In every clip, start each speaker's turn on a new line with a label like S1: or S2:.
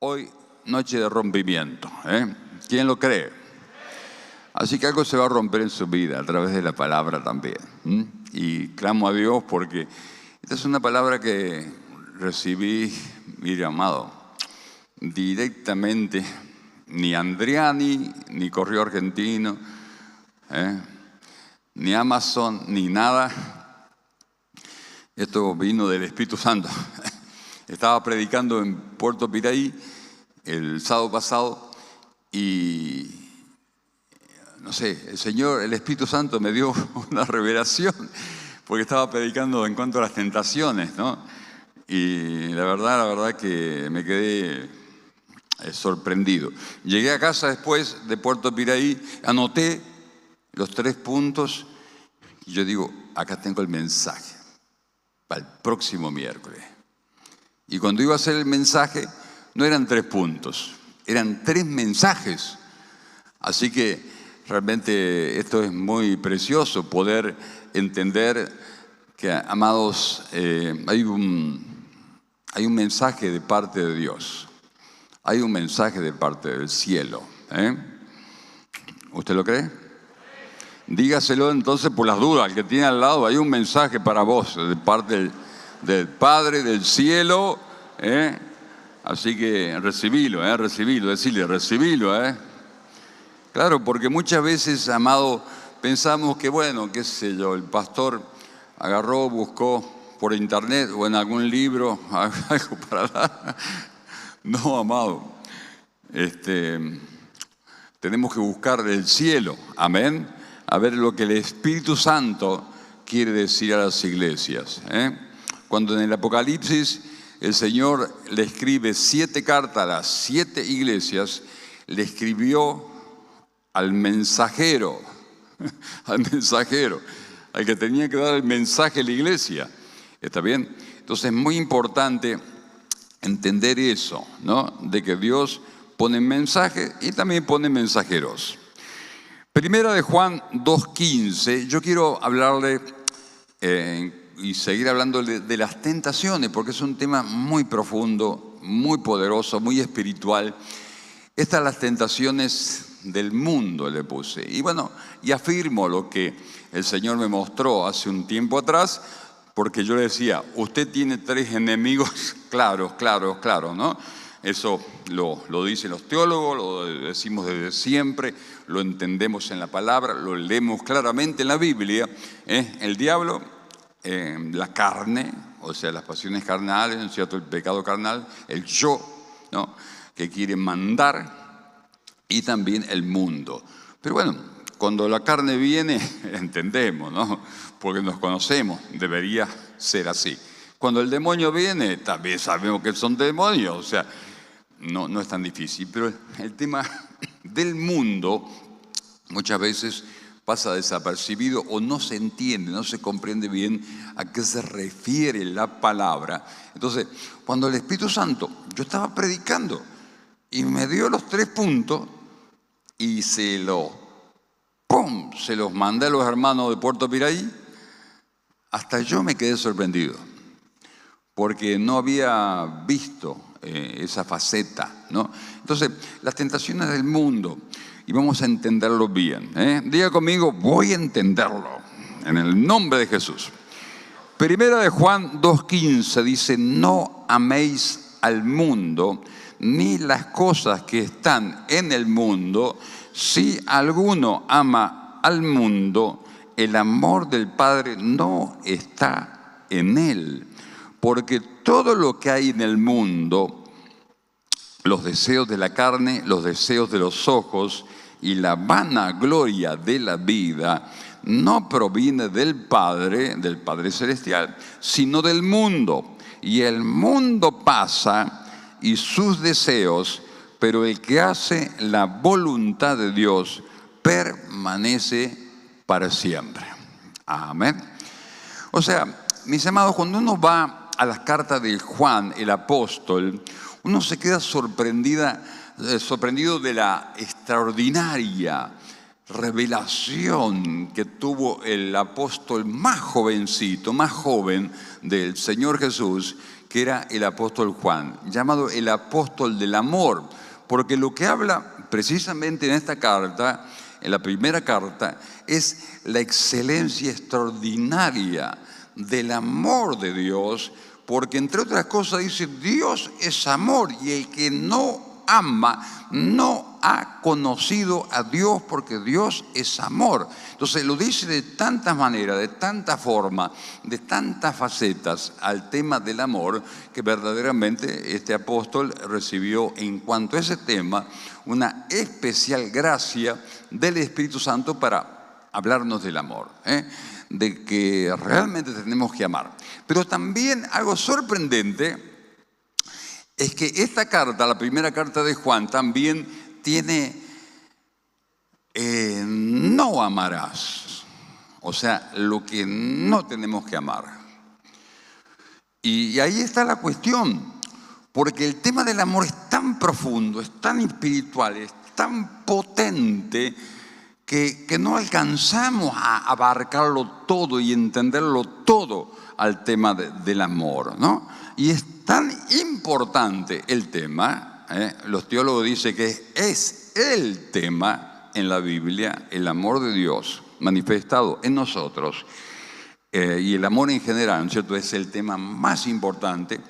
S1: Hoy, noche de rompimiento, ¿eh? ¿Quién lo cree? Así que algo se va a romper en su vida a través de la palabra también. Y clamo a Dios porque esta es una palabra que recibí, mire amado, directamente, ni Andriani, ni Correo Argentino, ni Amazon, ni nada. Esto vino del Espíritu Santo. Estaba predicando en Puerto Piraí el sábado pasado y, no sé, el Espíritu Santo me dio una revelación porque estaba predicando en cuanto a las tentaciones, ¿no? Y la verdad que me quedé sorprendido. Llegué a casa después de Puerto Piraí, anoté los 3 puntos y yo digo, acá tengo el mensaje para el próximo miércoles. Y cuando iba a hacer el mensaje, no eran 3 puntos, eran 3 mensajes. Así que realmente esto es muy precioso, poder entender que, amados, hay un mensaje de parte de Dios. Hay un mensaje de parte del cielo. ¿Usted lo cree? Dígaselo entonces por las dudas, al que tiene al lado, hay un mensaje para vos de parte del Padre del cielo. Así que recibilo, decirle, recibilo. Claro, porque muchas veces, amado, pensamos que, bueno, qué sé yo, el pastor agarró, buscó por internet o en algún libro algo para dar. No, amado, tenemos que buscar el cielo, amén, a ver lo que el Espíritu Santo quiere decir a las iglesias. Cuando en el Apocalipsis el Señor le escribe 7 cartas a las 7 iglesias, le escribió al mensajero, al que tenía que dar el mensaje a la iglesia. ¿Está bien? Entonces es muy importante entender eso, ¿no? De que Dios pone mensajes y también pone mensajeros. Primera de Juan 2:15, yo quiero hablarle y seguir hablando de las tentaciones, porque es un tema muy profundo, muy poderoso, muy espiritual. Estas las tentaciones del mundo, le puse. Y bueno, y afirmo lo que el Señor me mostró hace un tiempo atrás, porque yo le decía, usted tiene 3 enemigos claros, ¿no? Eso lo dicen los teólogos, lo decimos desde siempre, lo entendemos en la palabra, lo leemos claramente en la Biblia. El diablo, la carne, o sea, las pasiones carnales, ¿no es cierto? El pecado carnal, el yo, ¿no? Que quiere mandar, y también el mundo. Pero bueno, cuando la carne viene, entendemos, ¿no? Porque nos conocemos, debería ser así. Cuando el demonio viene, también sabemos que son demonios, o sea, no es tan difícil. Pero el tema del mundo muchas veces pasa desapercibido o no se entiende, no se comprende bien a qué se refiere la palabra. Entonces, cuando el Espíritu Santo, yo estaba predicando y me dio los 3 puntos y se los mandé a los hermanos de Puerto Piraí, hasta yo me quedé sorprendido, porque no había visto esa faceta, ¿no? Entonces, las tentaciones del mundo, y vamos a entenderlo bien. Diga conmigo, voy a entenderlo, en el nombre de Jesús. Primera de Juan 2:15 dice, no améis al mundo, ni las cosas que están en el mundo. Si alguno ama al mundo, el amor del Padre no está en él. Porque todo lo que hay en el mundo, los deseos de la carne, los deseos de los ojos y la vanagloria de la vida, no proviene del Padre Celestial, sino del mundo. Y el mundo pasa y sus deseos, pero el que hace la voluntad de Dios permanece para siempre. Amén. O sea, mis amados, cuando uno va a las cartas de Juan, el apóstol, uno se queda sorprendido de la extraordinaria revelación que tuvo el apóstol más joven del Señor Jesús, que era el apóstol Juan, llamado el apóstol del amor, porque lo que habla precisamente en esta carta, en la primera carta, es la excelencia extraordinaria del amor de Dios, porque entre otras cosas dice, Dios es amor y el que no ama no ha conocido a Dios, porque Dios es amor. Entonces lo dice de tantas maneras, de tanta forma, de tantas facetas al tema del amor, que verdaderamente este apóstol recibió en cuanto a ese tema una especial gracia del Espíritu Santo para hablarnos del amor, de que realmente tenemos que amar. Pero también algo sorprendente es que esta carta, la primera carta de Juan, también tiene no amarás, o sea, lo que no tenemos que amar. Y ahí está la cuestión, porque el tema del amor es tan profundo, es tan espiritual, es tan potente, que no alcanzamos a abarcarlo todo y entenderlo todo al tema del amor, ¿no? Y es tan importante el tema, los teólogos dicen que es el tema en la Biblia, el amor de Dios manifestado en nosotros, y el amor en general, ¿no es cierto? Es el tema más importante,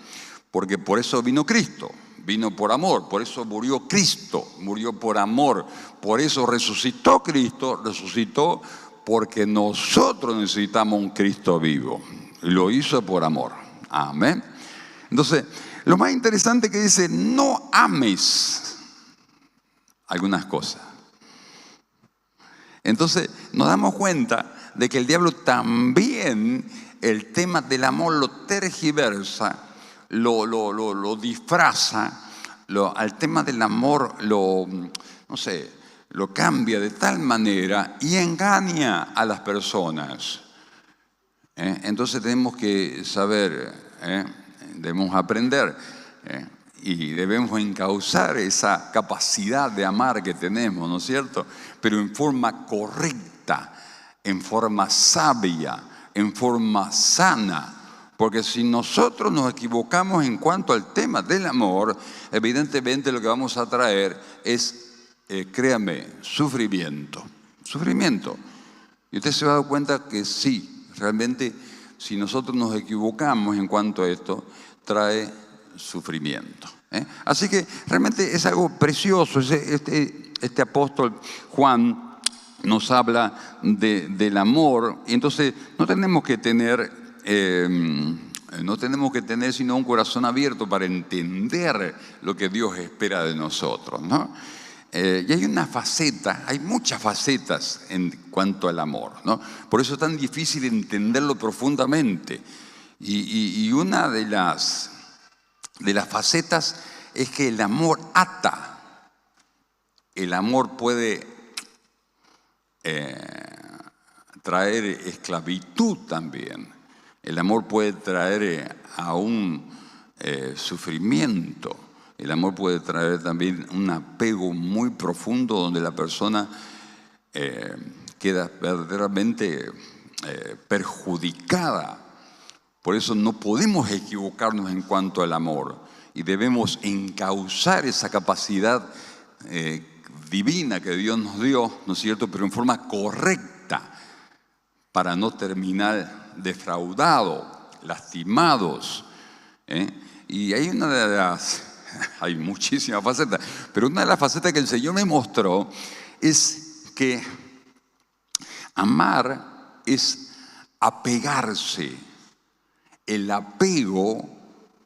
S1: porque por eso vino Cristo. Vino por amor, por eso murió Cristo, murió por amor, por eso resucitó Cristo, resucitó porque nosotros necesitamos un Cristo vivo. Lo hizo por amor. Amén. Entonces, lo más interesante que dice, no ames algunas cosas. Entonces, nos damos cuenta de que el diablo también el tema del amor lo tergiversa, lo disfraza, al tema del amor lo cambia de tal manera y engaña a las personas. Entonces tenemos que saber, debemos aprender y debemos encauzar esa capacidad de amar que tenemos, ¿no es cierto? Pero en forma correcta, en forma sabia, en forma sana. Porque si nosotros nos equivocamos en cuanto al tema del amor, evidentemente lo que vamos a traer es, créame, sufrimiento. Sufrimiento. Y usted se va a dar cuenta que sí, realmente, si nosotros nos equivocamos en cuanto a esto, trae sufrimiento. Así que realmente es algo precioso. Este apóstol Juan nos habla del amor, y entonces no tenemos que tener sino un corazón abierto para entender lo que Dios espera de nosotros, ¿no? Y hay una faceta, hay muchas facetas en cuanto al amor, ¿no? Por eso es tan difícil entenderlo profundamente. Y una de las facetas es que el amor ata. El amor puede traer esclavitud también. El amor puede traer aún sufrimiento. El amor puede traer también un apego muy profundo donde la persona queda verdaderamente perjudicada. Por eso no podemos equivocarnos en cuanto al amor y debemos encauzar esa capacidad divina que Dios nos dio, ¿no es cierto?, pero en forma correcta para no terminar defraudados, lastimados. Y hay hay muchísimas facetas, pero una de las facetas que el Señor me mostró es que amar es apegarse. El apego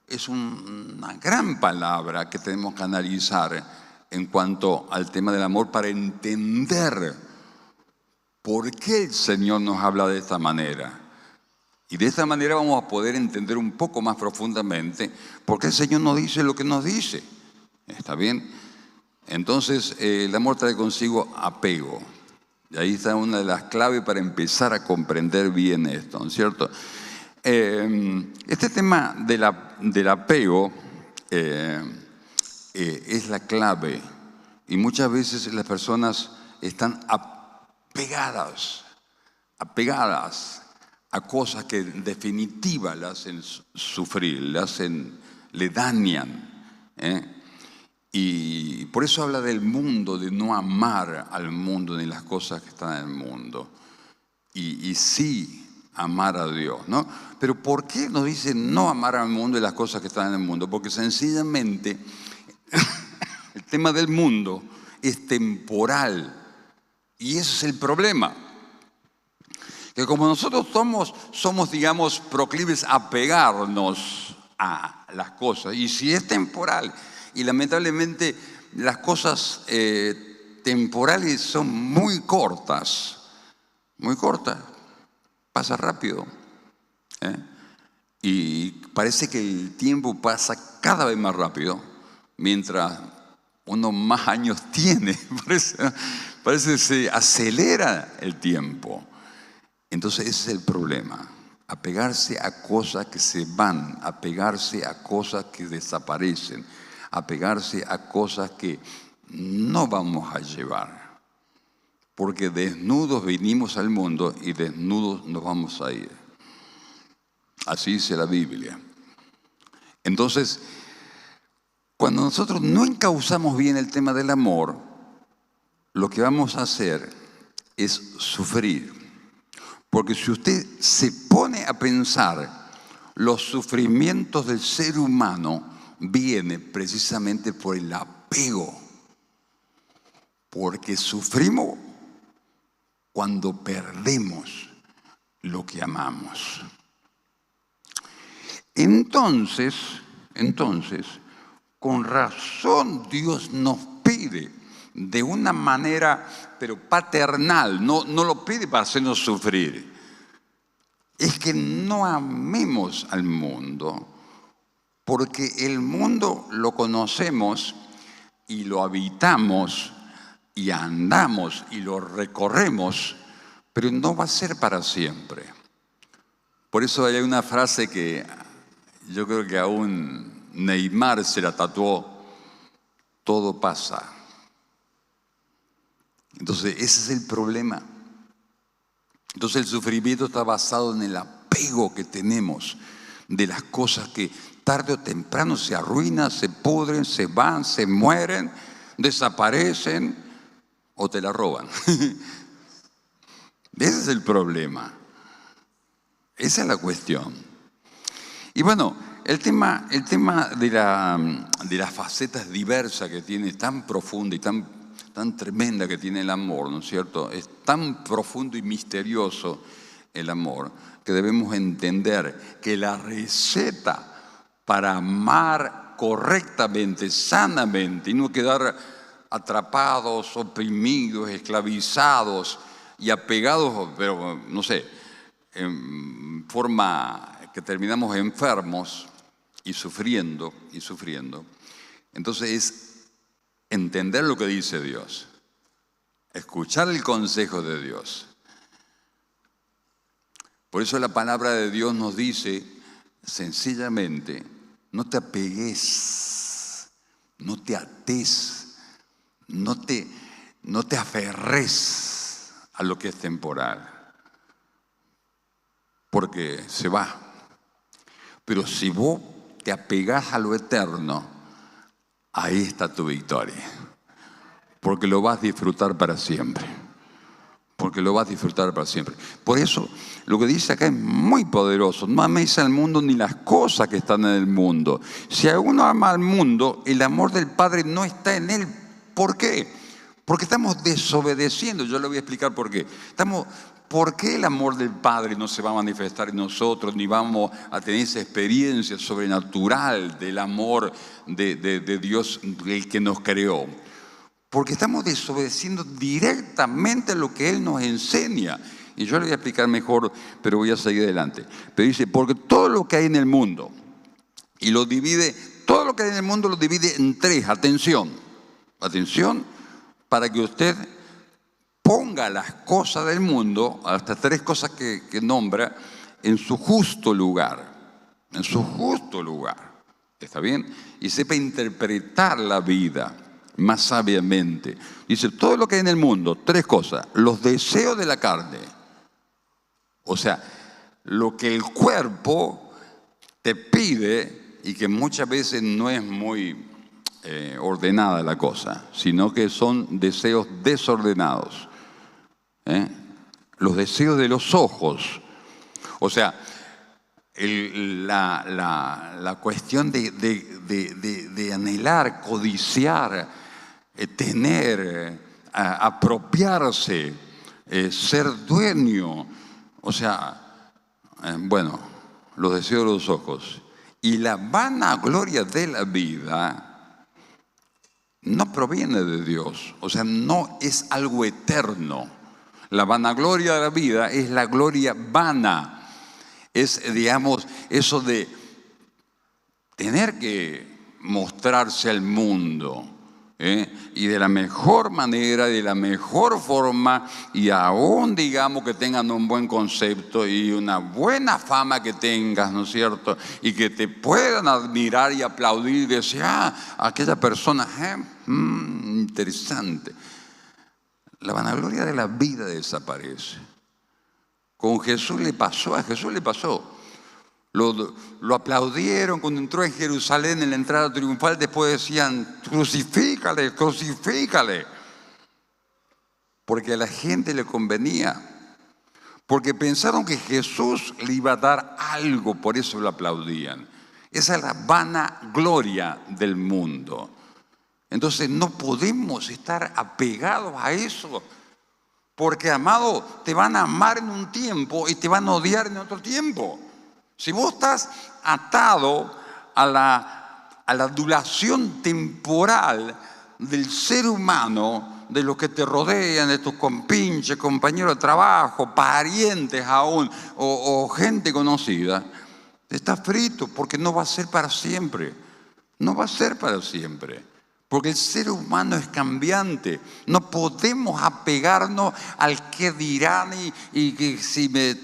S1: es una gran palabra que tenemos que analizar en cuanto al tema del amor para entender por qué el Señor nos habla de esta manera. Y de esta manera vamos a poder entender un poco más profundamente por qué el Señor nos dice lo que nos dice. ¿Está bien? Entonces, el amor trae consigo apego. Y ahí está una de las claves para empezar a comprender bien esto, ¿no es cierto? Este tema del apego es la clave. Y muchas veces las personas están apegadas a cosas que en definitiva le hacen sufrir, le dañan. Y por eso habla del mundo, de no amar al mundo ni las cosas que están en el mundo. Y sí amar a Dios, ¿no? Pero ¿por qué nos dice no amar al mundo y las cosas que están en el mundo? Porque sencillamente el tema del mundo es temporal. Y ese es el problema. Que como nosotros somos, digamos, proclives a pegarnos a las cosas. Y si es temporal, y lamentablemente las cosas temporales son muy cortas, pasa rápido. Y parece que el tiempo pasa cada vez más rápido, mientras uno más años tiene. Parece que se acelera el tiempo. Entonces ese es el problema, apegarse a cosas que se van, apegarse a cosas que desaparecen, apegarse a cosas que no vamos a llevar, porque desnudos vinimos al mundo y desnudos nos vamos a ir. Así dice la Biblia. Entonces, cuando nosotros no encauzamos bien el tema del amor, lo que vamos a hacer es sufrir. Porque si usted se pone a pensar, los sufrimientos del ser humano vienen precisamente por el apego. Porque sufrimos cuando perdemos lo que amamos. Entonces, con razón Dios nos pide de una manera, pero paternal, no lo pide para hacernos sufrir. Es que no amemos al mundo, porque el mundo lo conocemos y lo habitamos y andamos y lo recorremos, pero no va a ser para siempre. Por eso hay una frase que yo creo que aún Neymar se la tatuó: todo pasa. Entonces, ese es el problema. Entonces, el sufrimiento está basado en el apego que tenemos de las cosas que tarde o temprano se arruinan, se pudren, se van, se mueren, desaparecen o te la roban. Ese es el problema. Esa es la cuestión. Y bueno, el tema de las facetas diversas que tiene, tan profunda y tan tremenda que tiene el amor, ¿no es cierto? Es tan profundo y misterioso el amor que debemos entender que la receta para amar correctamente, sanamente, y no quedar atrapados, oprimidos, esclavizados y apegados, pero no sé, en forma que terminamos enfermos y sufriendo. Entonces es entender lo que dice Dios, escuchar el consejo de Dios. Por eso la palabra de Dios nos dice sencillamente: no te apegues, no te ates, no te aferres a lo que es temporal, porque se va. Pero si vos te apegás a lo eterno, ahí está tu victoria, porque lo vas a disfrutar para siempre. Por eso, lo que dice acá es muy poderoso. No améis al mundo ni las cosas que están en el mundo. Si uno ama al mundo, el amor del Padre no está en él. ¿Por qué? Porque estamos desobedeciendo. Yo le voy a explicar por qué. ¿Por qué el amor del Padre no se va a manifestar en nosotros, ni vamos a tener esa experiencia sobrenatural del amor de Dios, el que nos creó? Porque estamos desobedeciendo directamente lo que Él nos enseña. Y yo le voy a explicar mejor, pero voy a seguir adelante. Pero dice: porque todo lo que hay en el mundo, y todo lo que hay en el mundo lo divide en tres. Atención, para que usted ponga las cosas del mundo, hasta tres cosas que nombra, en su justo lugar. ¿Está bien? Y sepa interpretar la vida más sabiamente. Dice: todo lo que hay en el mundo, tres cosas: los deseos de la carne. O sea, lo que el cuerpo te pide y que muchas veces no es muy ordenada la cosa, sino que son deseos desordenados. Los deseos de los ojos. O sea, la cuestión de anhelar, codiciar, tener, apropiarse, ser dueño. O sea, bueno, los deseos de los ojos. Y la vanagloria de la vida no proviene de Dios, o sea, no es algo eterno. La vanagloria de la vida es la gloria vana. Es, digamos, eso de tener que mostrarse al mundo, y de la mejor manera, de la mejor forma, y aún digamos que tengan un buen concepto y una buena fama que tengas, ¿no es cierto? Y que te puedan admirar y aplaudir y decir, aquella persona, interesante. La vanagloria de la vida desaparece. Con Jesús le pasó, a Jesús le pasó. Lo aplaudieron cuando entró en Jerusalén en la entrada triunfal. Después decían, crucifícale, crucifícale. Porque a la gente le convenía. Porque pensaron que Jesús le iba a dar algo, por eso lo aplaudían. Esa es la vanagloria del mundo. Entonces no podemos estar apegados a eso. Porque, amado, te van a amar en un tiempo y te van a odiar en otro tiempo. Si vos estás atado a la adulación temporal del ser humano, de los que te rodean, de tus compinches, compañeros de trabajo, parientes aún, o gente conocida, estás frito porque no va a ser para siempre. No va a ser para siempre. Porque el ser humano es cambiante. No podemos apegarnos al que dirán y que si me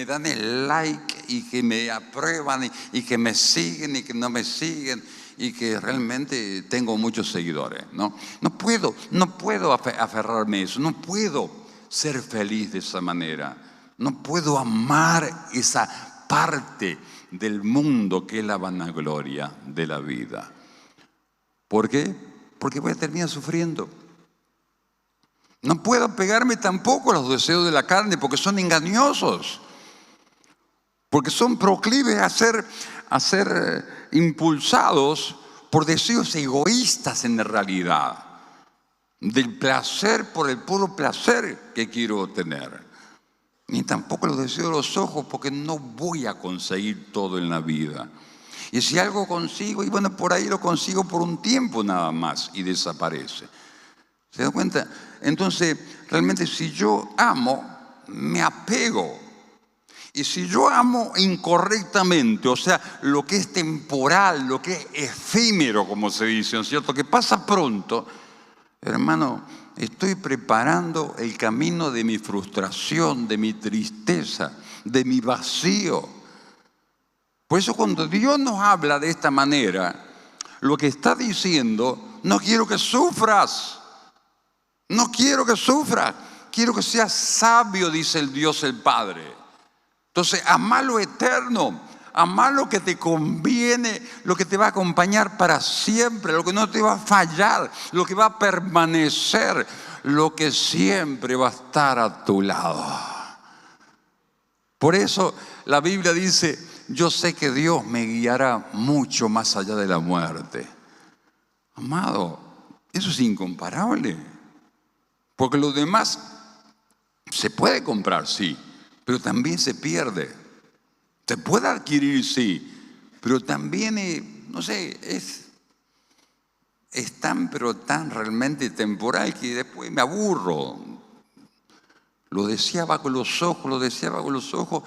S1: dan el like y que me aprueban y que me siguen y que no me siguen y que realmente tengo muchos seguidores. No puedo aferrarme a eso. No puedo ser feliz de esa manera. No puedo amar esa parte del mundo que es la vanagloria de la vida. ¿Por qué? Porque voy a terminar sufriendo. No puedo apegarme tampoco a los deseos de la carne porque son engañosos. Porque son proclives a ser impulsados por deseos egoístas en la realidad. Del placer por el puro placer que quiero tener. Ni tampoco los deseos de los ojos porque no voy a conseguir todo en la vida. Y si algo consigo, y bueno, por ahí lo consigo por un tiempo nada más y desaparece. ¿Se da cuenta? Entonces, realmente si yo amo, me apego. Y si yo amo incorrectamente, o sea, lo que es temporal, lo que es efímero, como se dice, ¿no es cierto? Que pasa pronto, hermano, estoy preparando el camino de mi frustración, de mi tristeza, de mi vacío. Por eso cuando Dios nos habla de esta manera, lo que está diciendo, no quiero que sufras. No quiero que sufras. Quiero que seas sabio, dice el Dios el Padre. Entonces, amá lo eterno. Amá lo que te conviene, lo que te va a acompañar para siempre, lo que no te va a fallar, lo que va a permanecer, lo que siempre va a estar a tu lado. Por eso la Biblia dice, yo sé que Dios me guiará mucho más allá de la muerte. Amado, eso es incomparable. Porque lo demás se puede comprar, sí, pero también se pierde. Se puede adquirir, sí, pero también, no sé, es tan, pero tan realmente temporal que después me aburro. Lo deseaba con los ojos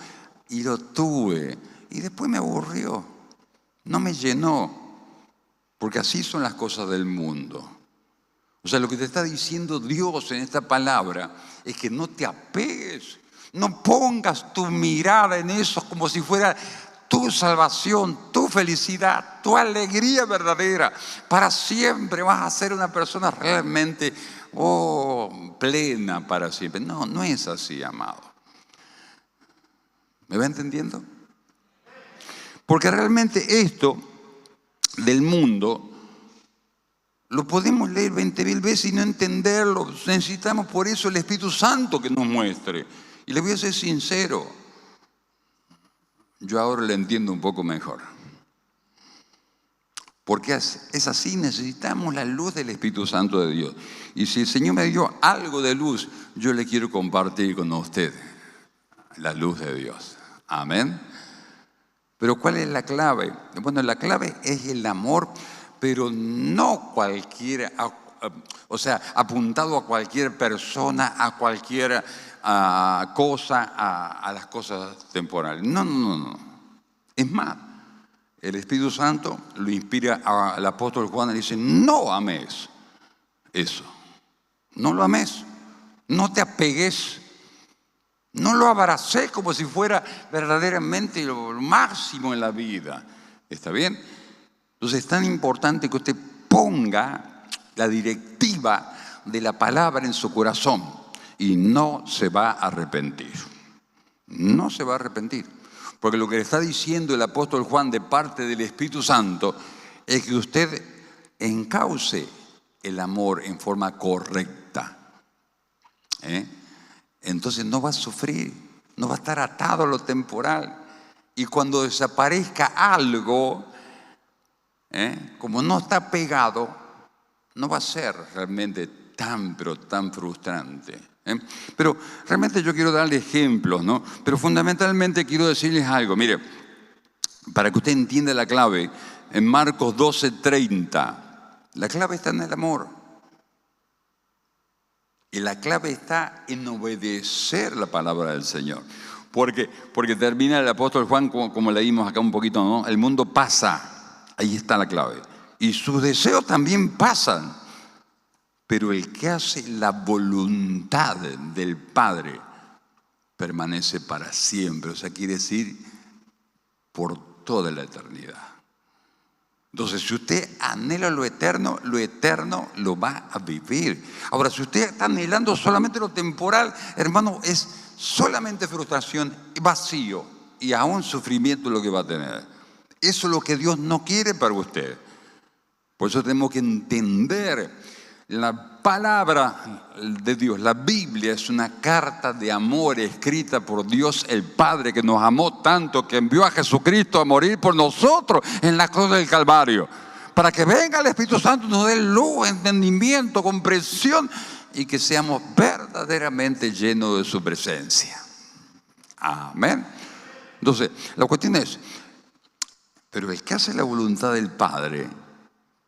S1: y lo tuve. Y después me aburrió, no me llenó, porque así son las cosas del mundo. O sea, lo que te está diciendo Dios en esta palabra es que no te apegues, no pongas tu mirada en eso como si fuera tu salvación, tu felicidad, tu alegría verdadera. Para siempre vas a ser una persona realmente plena para siempre. No, no es así, amado. ¿Me va entendiendo? Porque realmente esto del mundo lo podemos leer 20.000 veces y no entenderlo. Necesitamos por eso el Espíritu Santo que nos muestre. Y les voy a ser sincero, yo ahora lo entiendo un poco mejor. Porque es así, necesitamos la luz del Espíritu Santo de Dios. Y si el Señor me dio algo de luz, yo le quiero compartir con usted la luz de Dios. Amén. Pero ¿cuál es la clave? Bueno, la clave es el amor, pero no cualquier, o sea, apuntado a cualquier persona, a cualquier cosa, a las cosas temporales. No, no, no, no. Es más, el Espíritu Santo lo inspira al apóstol Juan y dice, no ames eso. No lo ames. No te apegues. No lo abraces como si fuera verdaderamente lo máximo en la vida. ¿Está bien? Entonces es tan importante que usted ponga la directiva de la palabra en su corazón y no se va a arrepentir. No se va a arrepentir. Porque lo que le está diciendo el apóstol Juan de parte del Espíritu Santo es que usted encauce el amor en forma correcta. Entonces no va a sufrir, no va a estar atado a lo temporal. Y cuando desaparezca algo, como no está pegado, no va a ser realmente tan, pero tan frustrante. Pero realmente yo quiero darle ejemplos, ¿no? Pero fundamentalmente quiero decirles algo. Mire, para que usted entienda la clave, en Marcos 12:30, la clave está en el amor. Y la clave está en obedecer la palabra del Señor. Porque termina el apóstol Juan, como leímos acá un poquito, ¿no? El mundo pasa, ahí está la clave. Y sus deseos también pasan. Pero el que hace la voluntad del Padre permanece para siempre. O sea, quiere decir por toda la eternidad. Entonces, si usted anhela lo eterno lo va a vivir. Ahora, si usted está anhelando solamente lo temporal, hermano, es solamente frustración, vacío y aún sufrimiento lo que va a tener. Eso es lo que Dios no quiere para usted. Por eso tenemos que entender la palabra de Dios. La Biblia es una carta de amor escrita por Dios el Padre, que nos amó tanto que envió a Jesucristo a morir por nosotros en la cruz del Calvario, para que venga el Espíritu Santo y nos dé luz, entendimiento, comprensión y que seamos verdaderamente llenos de su presencia. Amén. Entonces, la cuestión es, pero el que hace la voluntad del Padre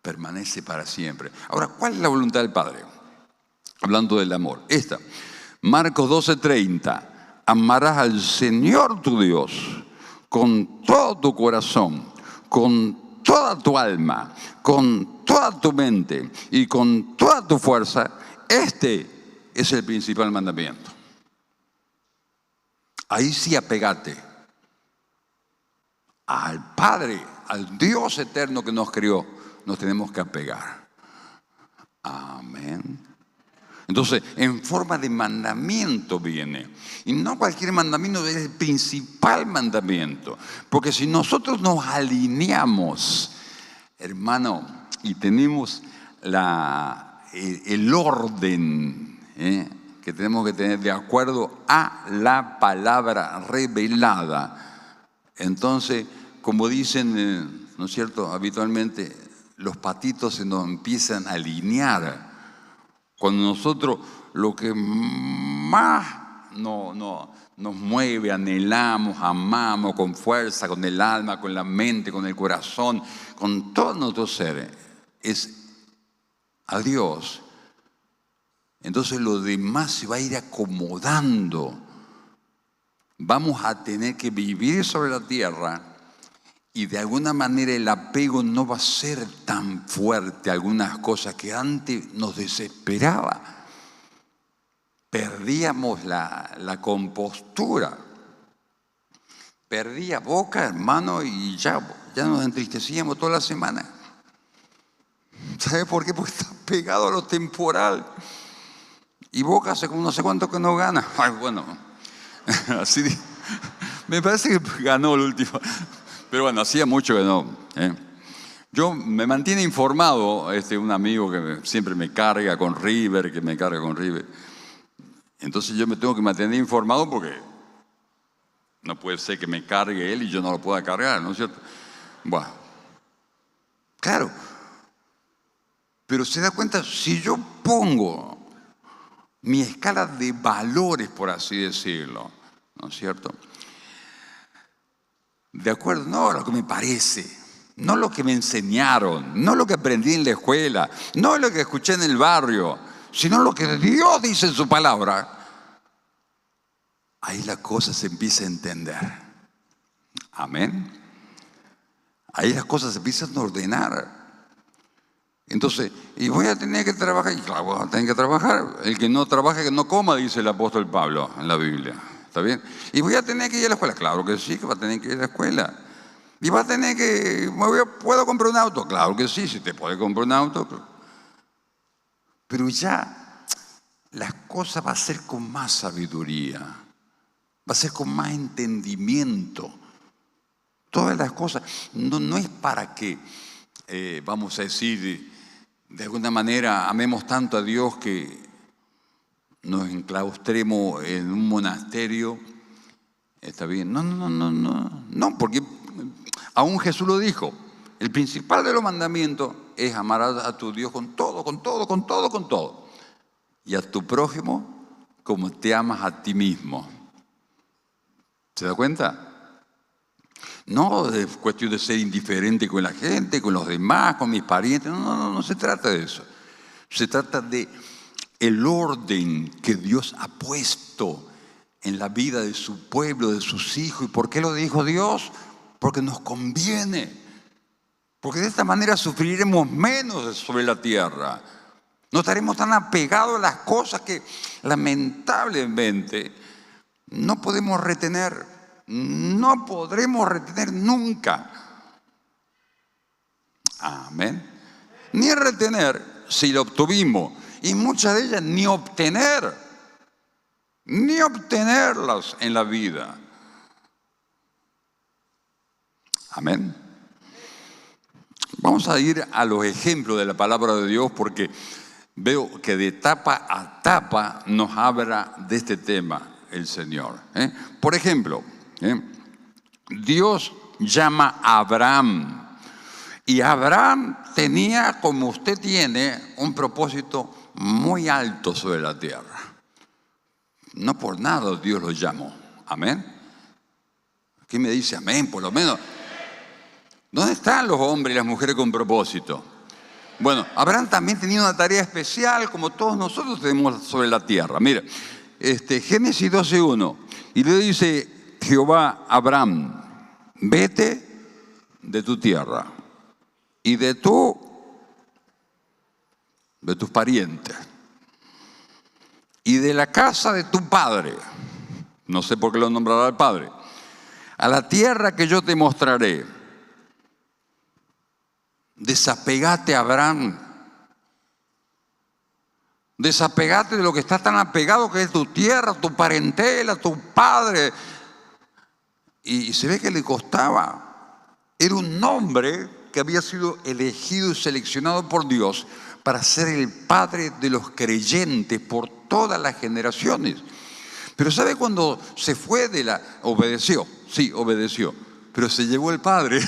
S1: permanece para siempre. Ahora, ¿cuál es la voluntad del Padre? Hablando del amor. Esta, Marcos 12:30. Amarás al Señor tu Dios con todo tu corazón, con toda tu alma, con toda tu mente y con toda tu fuerza. Este es el principal mandamiento. Ahí sí apegate al Padre, al Dios eterno que nos creó. Nos tenemos que apegar. Amén. Entonces, en forma de mandamiento viene. Y no cualquier mandamiento, es el principal mandamiento. Porque si nosotros nos alineamos, hermano, y tenemos el orden que tenemos que tener de acuerdo a la palabra revelada, entonces, como dicen, ¿no es cierto?, habitualmente, los patitos se nos empiezan a alinear. Cuando nosotros lo que más nos mueve, anhelamos, amamos con fuerza, con el alma, con la mente, con el corazón, con todo nuestro ser, es a Dios. Entonces lo demás se va a ir acomodando. Vamos a tener que vivir sobre la tierra. Y de alguna manera el apego no va a ser tan fuerte a algunas cosas que antes nos desesperaba. Perdíamos la compostura. Perdía boca, hermano, y ya nos entristecíamos toda la semana. ¿Sabe por qué? Porque está pegado a lo temporal. Y boca hace como no sé cuánto que no gana. Ay, bueno, así Me parece que ganó el último. Pero bueno, hacía mucho que no. Yo me mantiene informado un amigo que siempre me carga con River, Entonces yo me tengo que mantener informado porque no puede ser que me cargue él y yo no lo pueda cargar, ¿no es cierto? Bueno, claro. Pero se da cuenta, si yo pongo mi escala de valores, por así decirlo, ¿no es cierto? De acuerdo, no a lo que me parece, no lo que me enseñaron, no lo que aprendí en la escuela, no lo que escuché en el barrio, sino lo que Dios dice en su palabra, ahí la cosa se empieza a entender. Amén. Ahí las cosas se empiezan a ordenar. Entonces, y voy a tener que trabajar, y claro, voy a tener que trabajar. El que no trabaja, que no coma, dice el apóstol Pablo en la Biblia. ¿Está bien? Y voy a tener que ir a la escuela. Claro que sí, que va a tener que ir a la escuela. Y va a tener que, ¿puedo comprar un auto? Claro que sí, si te puede comprar un auto. Pero ya las cosas va a ser con más sabiduría, va a ser con más entendimiento. Todas las cosas, no es para que, vamos a decir, de alguna manera amemos tanto a Dios que nos enclaustremos en un monasterio. Está bien. No, porque aún Jesús lo dijo. El principal de los mandamientos es amar a tu Dios con todo. Y a tu prójimo como te amas a ti mismo. ¿Se da cuenta? No es cuestión de ser indiferente con la gente, con los demás, con mis parientes. No se trata de eso. Se trata de el orden que Dios ha puesto en la vida de su pueblo, de sus hijos. ¿Y por qué lo dijo Dios? Porque nos conviene. Porque de esta manera sufriremos menos sobre la tierra. No estaremos tan apegados a las cosas que lamentablemente no podemos retener. No podremos retener nunca. Amén. Ni retener si lo obtuvimos. Y muchas de ellas ni obtenerlas en la vida. Amén. Vamos a ir a los ejemplos de la palabra de Dios porque veo que de etapa a etapa nos habla de este tema el Señor. Por ejemplo, Dios llama a Abraham. Y Abraham tenía, como usted tiene, un propósito muy alto sobre la tierra. No por nada Dios lo llamó. Amén. ¿Quién me dice amén? Por lo menos. ¿Dónde están los hombres y las mujeres con propósito? Bueno, Abraham también tenía una tarea especial, como todos nosotros tenemos sobre la tierra. Mira, Génesis 12:1. Y le dice Jehová a Abraham: vete de tu tierra y de tus parientes y de la casa de tu padre, no sé por qué lo nombrará el padre, a la tierra que yo te mostraré. Desapegate, Abraham. Desapegate de lo que está tan apegado, que es tu tierra, tu parentela, tu padre. Y se ve que le costaba. Era un hombre que había sido elegido y seleccionado por Dios para ser el padre de los creyentes por todas las generaciones. Pero ¿sabe cuando se fue obedeció? Sí, obedeció. Pero se llevó el padre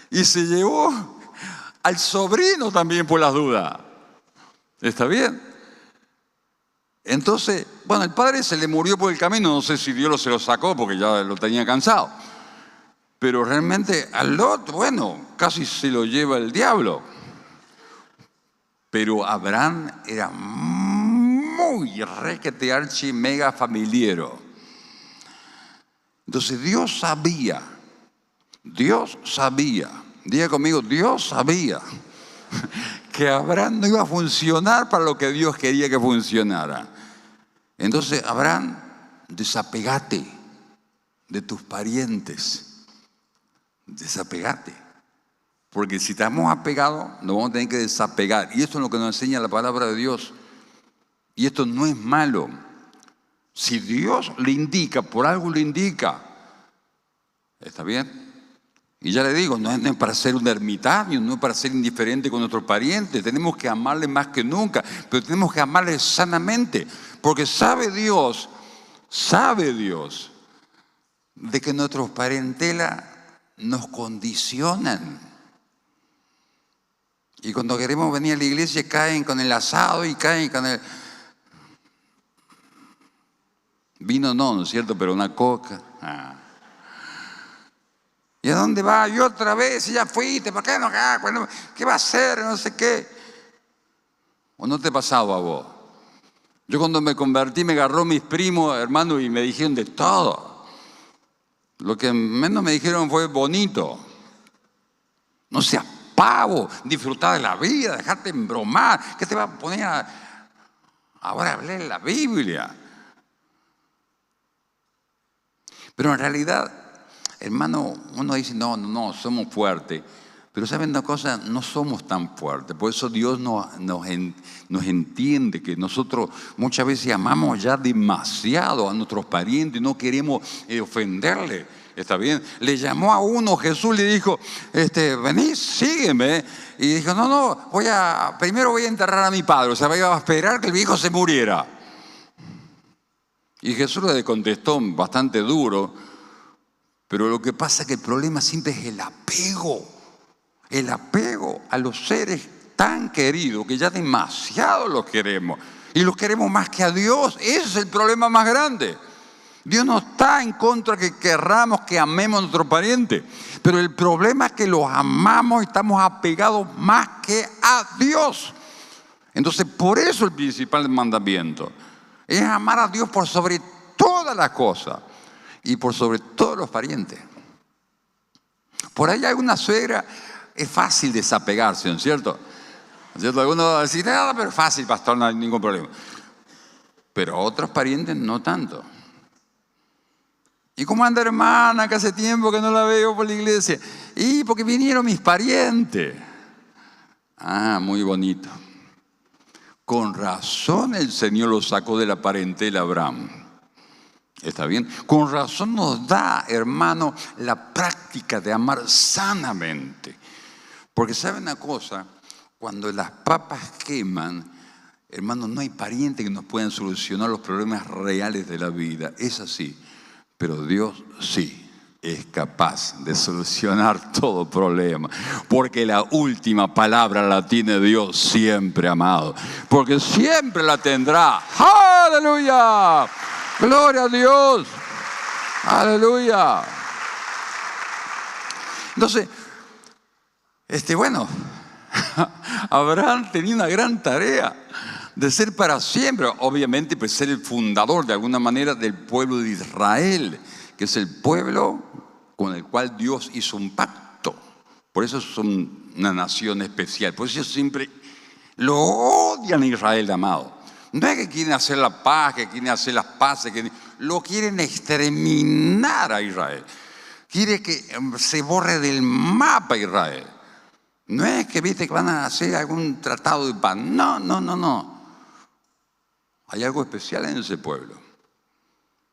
S1: y se llevó al sobrino también por las dudas. ¿Está bien? Entonces, bueno, el padre se le murió por el camino. No sé si Dios se lo sacó porque ya lo tenía cansado. Pero realmente a Lot, bueno, casi se lo lleva el diablo. Pero Abraham era muy requete archi mega familiero. Entonces Dios sabía, diga conmigo, Dios sabía que Abraham no iba a funcionar para lo que Dios quería que funcionara. Entonces, Abraham, desapegate de tus parientes. Desapegate. Porque si estamos apegados, nos vamos a tener que desapegar. Y esto es lo que nos enseña la palabra de Dios. Y esto no es malo. Si Dios le indica, por algo le indica. ¿Está bien? Y ya le digo, no es para ser un ermitaño, no es para ser indiferente con nuestros parientes. Tenemos que amarles más que nunca, pero tenemos que amarles sanamente. Porque sabe Dios de que nuestros parentelas nos condicionan. Y cuando queremos venir a la iglesia caen con el asado y caen con el vino, no es cierto, pero una coca. ¿Y a dónde va? Y otra vez, y ya fuiste, ¿por qué no? ¿Qué va a hacer? No sé qué. ¿O no te ha pasado a vos? Yo cuando me convertí me agarró mis primos, hermanos, y me dijeron de todo. Lo que menos me dijeron fue bonito. No seas pavo, disfrutar de la vida, dejarte embromar. ¿Qué te va a poner ahora a leer la Biblia? Pero en realidad, hermano, uno dice, no, somos fuertes. Pero ¿saben una cosa? No somos tan fuertes. Por eso Dios nos entiende que nosotros muchas veces amamos ya demasiado a nuestros parientes y no queremos ofenderle. ¿Está bien? Le llamó a uno, Jesús le dijo, vení, sígueme. Y dijo, no, primero voy a enterrar a mi padre. O sea, voy a esperar que el viejo se muriera. Y Jesús le contestó bastante duro, pero lo que pasa es que el problema siempre es el apego a los seres tan queridos que ya demasiado los queremos. Y los queremos más que a Dios. Ese es el problema más grande. Dios no está en contra que querramos que amemos a nuestros parientes, pero el problema es que los amamos y estamos apegados más que a Dios. Entonces, por eso el principal mandamiento es amar a Dios por sobre todas las cosas y por sobre todos los parientes. Por ahí hay una suegra, es fácil desapegarse, ¿no es cierto? ¿No es cierto? Algunos van a decir, pero es fácil, pastor, no hay ningún problema. Pero otros parientes no tanto. ¿Y cómo anda, hermana, que hace tiempo que no la veo por la iglesia? Y porque vinieron mis parientes. Muy bonito. Con razón el Señor lo sacó de la parentela Abraham. ¿Está bien? Con razón nos da, hermano, la práctica de amar sanamente. Porque ¿saben una cosa? Cuando las papas queman, hermano, no hay parientes que nos puedan solucionar los problemas reales de la vida. Es así. Pero Dios sí es capaz de solucionar todo problema. Porque la última palabra la tiene Dios siempre, amado. Porque siempre la tendrá. ¡Aleluya! ¡Gloria a Dios! ¡Aleluya! Entonces, Abraham tenía una gran tarea de ser para siempre, obviamente, pues ser el fundador de alguna manera del pueblo de Israel, que es el pueblo con el cual Dios hizo un pacto. Por eso son una nación especial. Por eso siempre lo odian a Israel, amado. No es que quieren hacer la paz, que quieren hacer las paces, lo quieren exterminar a Israel. Quiere que se borre del mapa Israel. No es que viste que van a hacer algún tratado de paz. No. Hay algo especial en ese pueblo.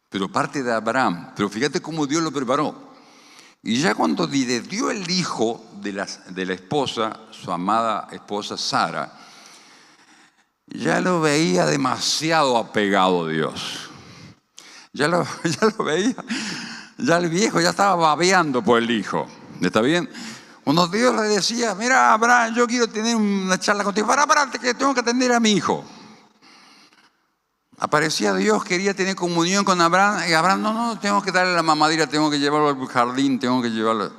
S1: Pero parte de Abraham. Pero fíjate cómo Dios lo preparó. Y ya cuando le dio el hijo de la esposa, su amada esposa Sara, ya lo veía demasiado apegado a Dios. Ya lo veía. Ya el viejo ya estaba babeando por el hijo. ¿Está bien? Cuando Dios le decía, mira, Abraham, yo quiero tener una charla contigo. Para, que tengo que atender a mi hijo. Aparecía Dios, quería tener comunión con Abraham. Y Abraham, no, tengo que darle la mamadera, tengo que llevarlo al jardín, tengo que llevarlo.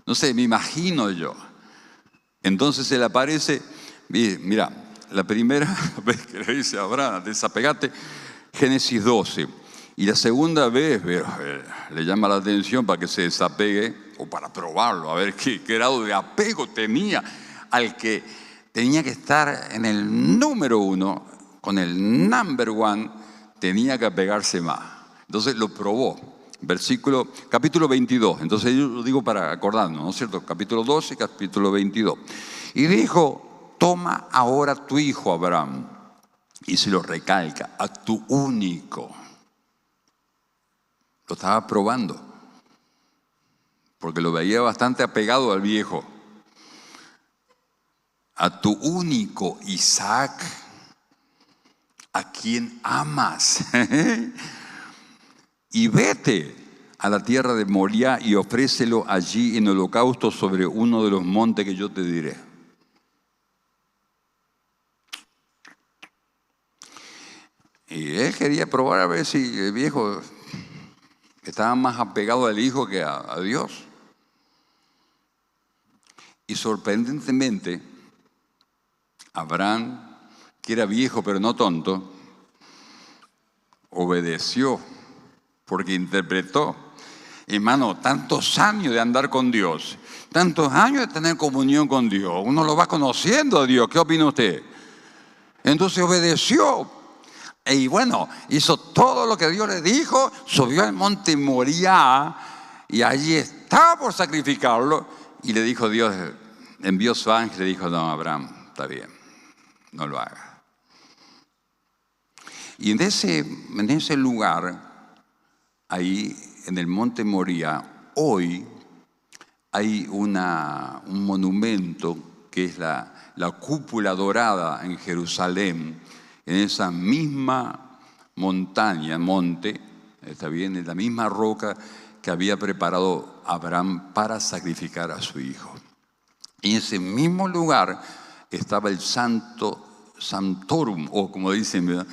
S1: No sé, me imagino yo. Entonces él aparece, mira, la primera vez que le dice a Abraham, desapegate, Génesis 12. Y la segunda vez le llama la atención para que se desapegue, o para probarlo, a ver qué grado de apego tenía al que tenía que estar en el número 1, con el number 1, tenía que apegarse más. Entonces lo probó. Capítulo 22. Entonces yo lo digo para acordarnos, ¿no es cierto? Capítulo 12, capítulo 22. Y dijo, toma ahora tu hijo Abraham, y se lo recalca, a tu único. Lo estaba probando. porque lo veía bastante apegado al viejo. A tu único Isaac, a quien amas. Y vete a la tierra de Moriah y ofrécelo allí en holocausto sobre uno de los montes que yo te diré. Y él quería probar a ver si el viejo estaba más apegado al hijo que a Dios. Y sorprendentemente, Abraham, que era viejo pero no tonto, obedeció porque interpretó. Hermano, tantos años de andar con Dios, tantos años de tener comunión con Dios, uno lo va conociendo a Dios. ¿Qué opina usted? Entonces obedeció. Y bueno, hizo todo lo que Dios le dijo, subió al monte Moriah y allí estaba por sacrificarlo. Y le dijo Dios, envió su ángel y le dijo, no, Abraham, está bien, no lo haga. Y en ese lugar, ahí en el monte Moriah, hoy hay un monumento que es la cúpula dorada en Jerusalén, en esa misma monte, está bien, en la misma roca que había preparado Abraham para sacrificar a su hijo. Y en ese mismo lugar estaba el Santorum, o como dicen, ¿verdad?,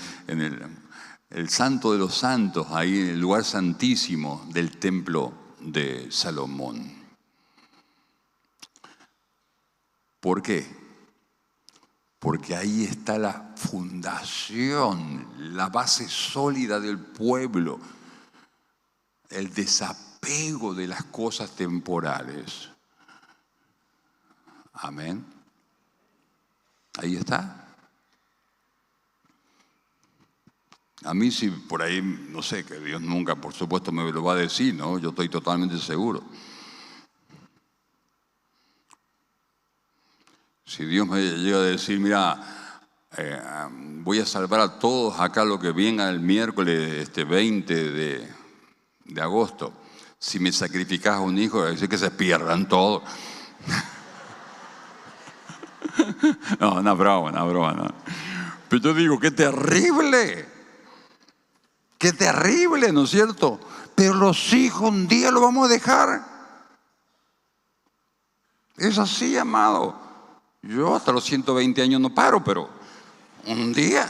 S1: el Santo de los Santos, ahí en el lugar santísimo del templo de Salomón. ¿Por qué? Porque ahí está la fundación, la base sólida del pueblo, el desapego de las cosas temporales. Amén. Ahí está. A mí si por ahí, no sé, que Dios nunca, por supuesto, me lo va a decir, ¿no? Yo estoy totalmente seguro. Si Dios me llega a decir, mira, voy a salvar a todos acá lo que venga el miércoles 20 de agosto. Si me sacrificas a un hijo, es decir que se pierdan todos. No, una broma, no. Pero yo digo, qué terrible, ¿no es cierto? Pero los hijos un día lo vamos a dejar. Es así, amado. Yo hasta los 120 años no paro, pero un día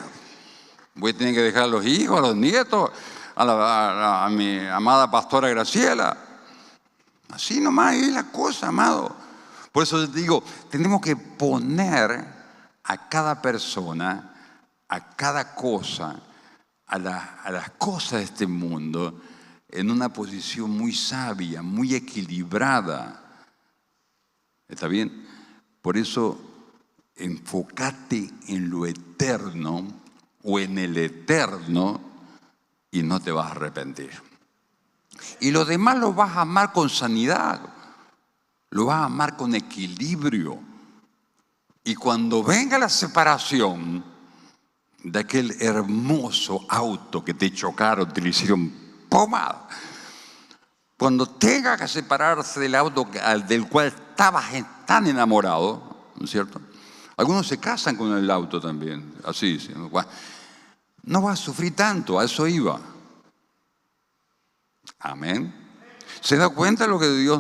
S1: voy a tener que dejar a los hijos, a los nietos, a mi amada pastora Graciela. Así nomás es la cosa, amado. Por eso les digo, tenemos que poner a cada persona, a cada cosa, a las cosas de este mundo en una posición muy sabia, muy equilibrada. ¿Está bien? Por eso, enfócate en lo eterno o en el eterno y no te vas a arrepentir. Y lo demás lo vas a amar con sanidad, lo vas a amar con equilibrio. Y cuando venga la separación de aquel hermoso auto que te chocaron, te lo hicieron pomada, cuando tenga que separarse del auto del cual estabas tan enamorado, ¿no es cierto? Algunos se casan con el auto también, así dicen. No vas a sufrir tanto, a eso iba. Amén. ¿Se da cuenta de lo que Dios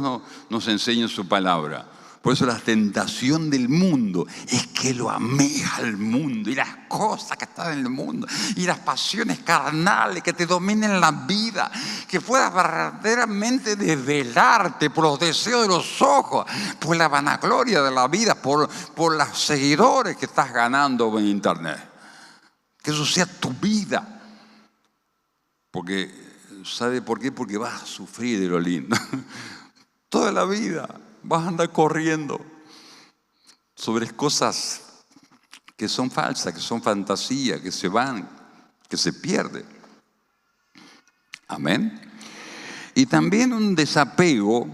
S1: nos enseña en su palabra? Por eso la tentación del mundo es que lo ames al mundo y las cosas que están en el mundo y las pasiones carnales que te dominen la vida, que puedas verdaderamente desvelarte por los deseos de los ojos, por la vanagloria de la vida, por los seguidores que estás ganando en internet. Que eso sea tu vida. Porque, ¿sabe por qué? Porque vas a sufrir de lo lindo. Toda la vida vas a andar corriendo sobre cosas que son falsas, que son fantasía, que se van, que se pierden. Amén. Y también un desapego,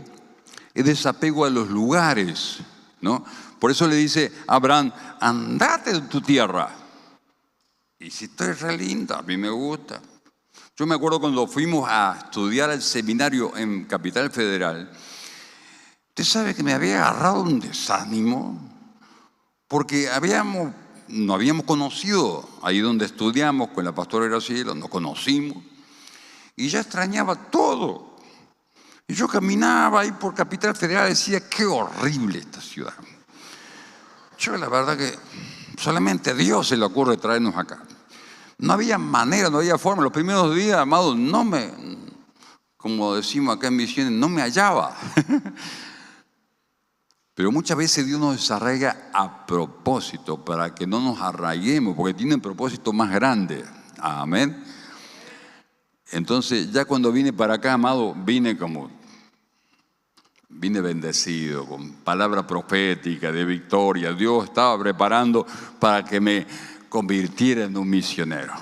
S1: es desapego a los lugares, ¿no? Por eso le dice a Abraham, andate de tu tierra. Y si esto es re lindo, a mí me gusta. Yo me acuerdo cuando fuimos a estudiar al seminario en Capital Federal, Usted sabe que me había agarrado un desánimo porque no habíamos conocido ahí donde estudiamos con la pastora Graciela, nos conocimos y ya extrañaba todo. Y yo caminaba ahí por Capital Federal y decía, qué horrible esta ciudad. Yo la verdad que solamente a Dios se le ocurre traernos acá. No había manera, no había forma. Los primeros días, amado, como decimos acá en Misiones, no me hallaba. Pero muchas veces Dios nos desarraiga a propósito, para que no nos arraiguemos, porque tiene un propósito más grande. Amén. Entonces, ya cuando vine para acá, amado, vine bendecido, con palabra profética de victoria. Dios estaba preparando para que me convirtiera en un misionero.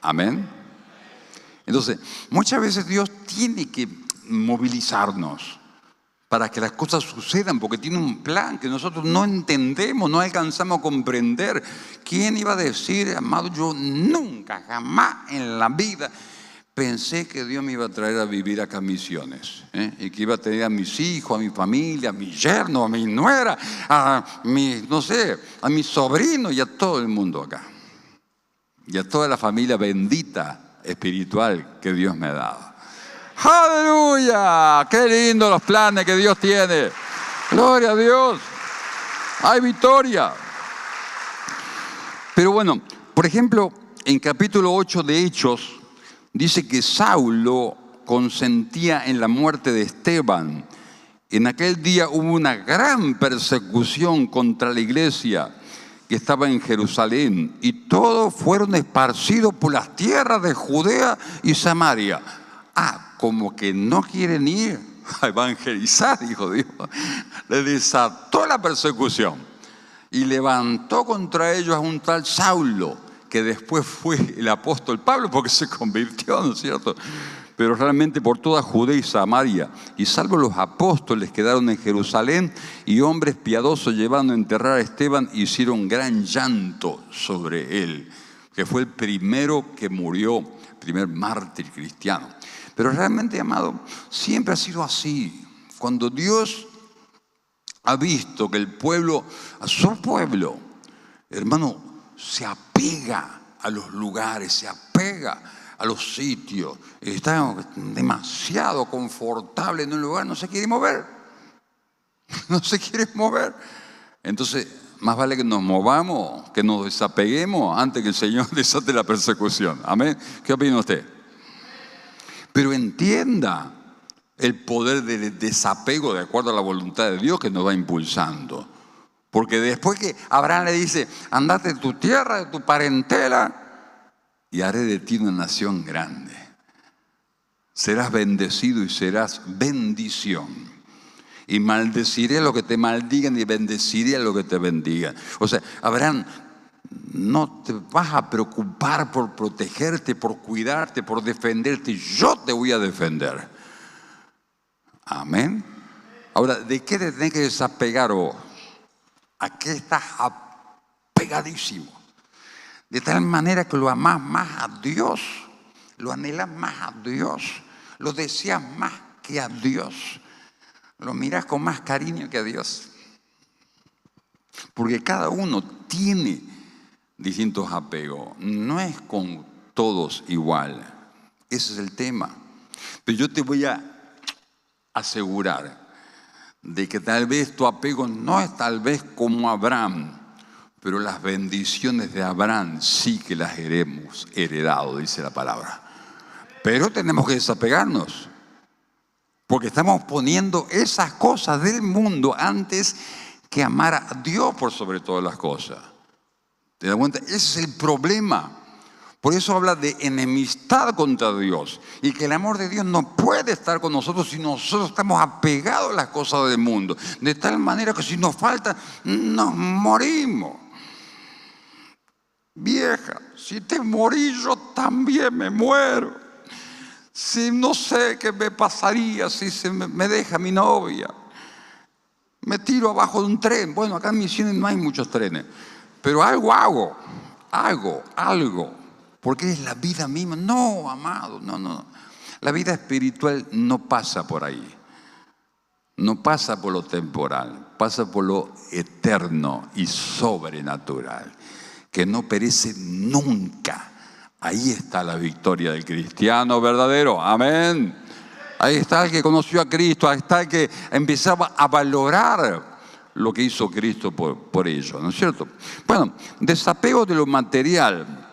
S1: Amén. Entonces, muchas veces Dios tiene que movilizarnos para que las cosas sucedan, porque tiene un plan que nosotros no entendemos, no alcanzamos a comprender. ¿Quién iba a decir, amado, yo nunca, jamás en la vida pensé que Dios me iba a traer a vivir acá a Misiones, y que iba a tener a mis hijos, a mi familia, a mi yerno, a mi nuera, a mi sobrino y a todo el mundo acá? Y a toda la familia bendita espiritual que Dios me ha dado. ¡Aleluya! ¡Qué lindo los planes que Dios tiene! ¡Gloria a Dios! ¡Hay victoria! Pero bueno, por ejemplo, en capítulo 8 de Hechos, dice que Saulo consentía en la muerte de Esteban. En aquel día hubo una gran persecución contra la iglesia que estaba en Jerusalén, y todos fueron esparcidos por las tierras de Judea y Samaria. Como que no quieren ir a evangelizar, dijo Dios. Le desató la persecución y levantó contra ellos a un tal Saulo, que después fue el apóstol Pablo, porque se convirtió, ¿no es cierto? Pero realmente por toda Judea y Samaria, y salvo los apóstoles quedaron en Jerusalén, y hombres piadosos llevando a enterrar a Esteban hicieron gran llanto sobre él, que fue el primero que murió, primer mártir cristiano. Pero realmente, amado, siempre ha sido así. Cuando Dios ha visto que el pueblo, a su pueblo, hermano, se apega a los lugares, se apega a los sitios, está demasiado confortable en un lugar, no se quiere mover. No se quiere mover. Entonces, más vale que nos movamos, que nos desapeguemos antes que el Señor desate la persecución. Amén. ¿Qué opina usted? Pero entienda el poder del desapego de acuerdo a la voluntad de Dios que nos va impulsando. Porque después que Abraham le dice, andate de tu tierra, de tu parentela, y haré de ti una nación grande. Serás bendecido y serás bendición. Y maldeciré a los que te maldigan y bendeciré a los que te bendigan. O sea, Abraham, no te vas a preocupar por protegerte, por cuidarte, por defenderte. Yo te voy a defender. Amén. Ahora, ¿de qué te tenés que desapegar vos? ¿A qué estás apegadísimo? De tal manera que lo amás más a Dios, lo anhelás más a Dios, lo deseas más que a Dios, lo mirás con más cariño que a Dios. Porque cada uno tiene distintos apegos, no es con todos igual. Ese es el tema. Pero yo te voy a asegurar de que tal vez tu apego no es tal vez como Abraham, pero las bendiciones de Abraham sí que las hemos heredado, dice la palabra. Pero tenemos que desapegarnos, porque estamos poniendo esas cosas del mundo antes que amar a Dios por sobre todas las cosas. ¿Te das cuenta? Ese es el problema. Por eso habla de enemistad contra Dios, y que el amor de Dios no puede estar con nosotros si nosotros estamos apegados a las cosas del mundo, de tal manera que si nos falta, nos morimos. Vieja, si te morís, yo también me muero. Si no sé qué me pasaría si se me deja mi novia, me tiro abajo de un tren. Bueno, acá en Misiones no hay muchos trenes, pero algo hago, porque es la vida misma. No, amado, no. La vida espiritual no pasa por ahí. no pasa por lo temporal, pasa por lo eterno y sobrenatural, que no perece nunca. Ahí está la victoria del cristiano verdadero. Amén. Ahí está el que conoció a Cristo, ahí está el que empezaba a valorar lo que hizo Cristo por ello, ¿no es cierto? Bueno, desapego de lo material.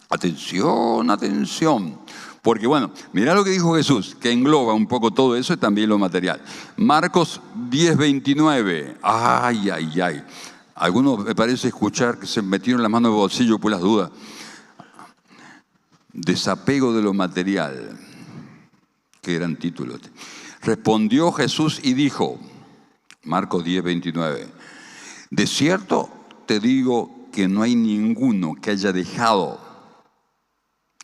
S1: Atención, atención. Porque bueno, mirá lo que dijo Jesús, que engloba un poco todo eso y también lo material. Marcos 10:29. Ay, ay, ay. Algunos me parece escuchar que se metieron las manos en el bolsillo por las dudas. Desapego de lo material. Qué gran título. Respondió Jesús y dijo, Marcos 10:29, de cierto te digo que no hay ninguno que haya dejado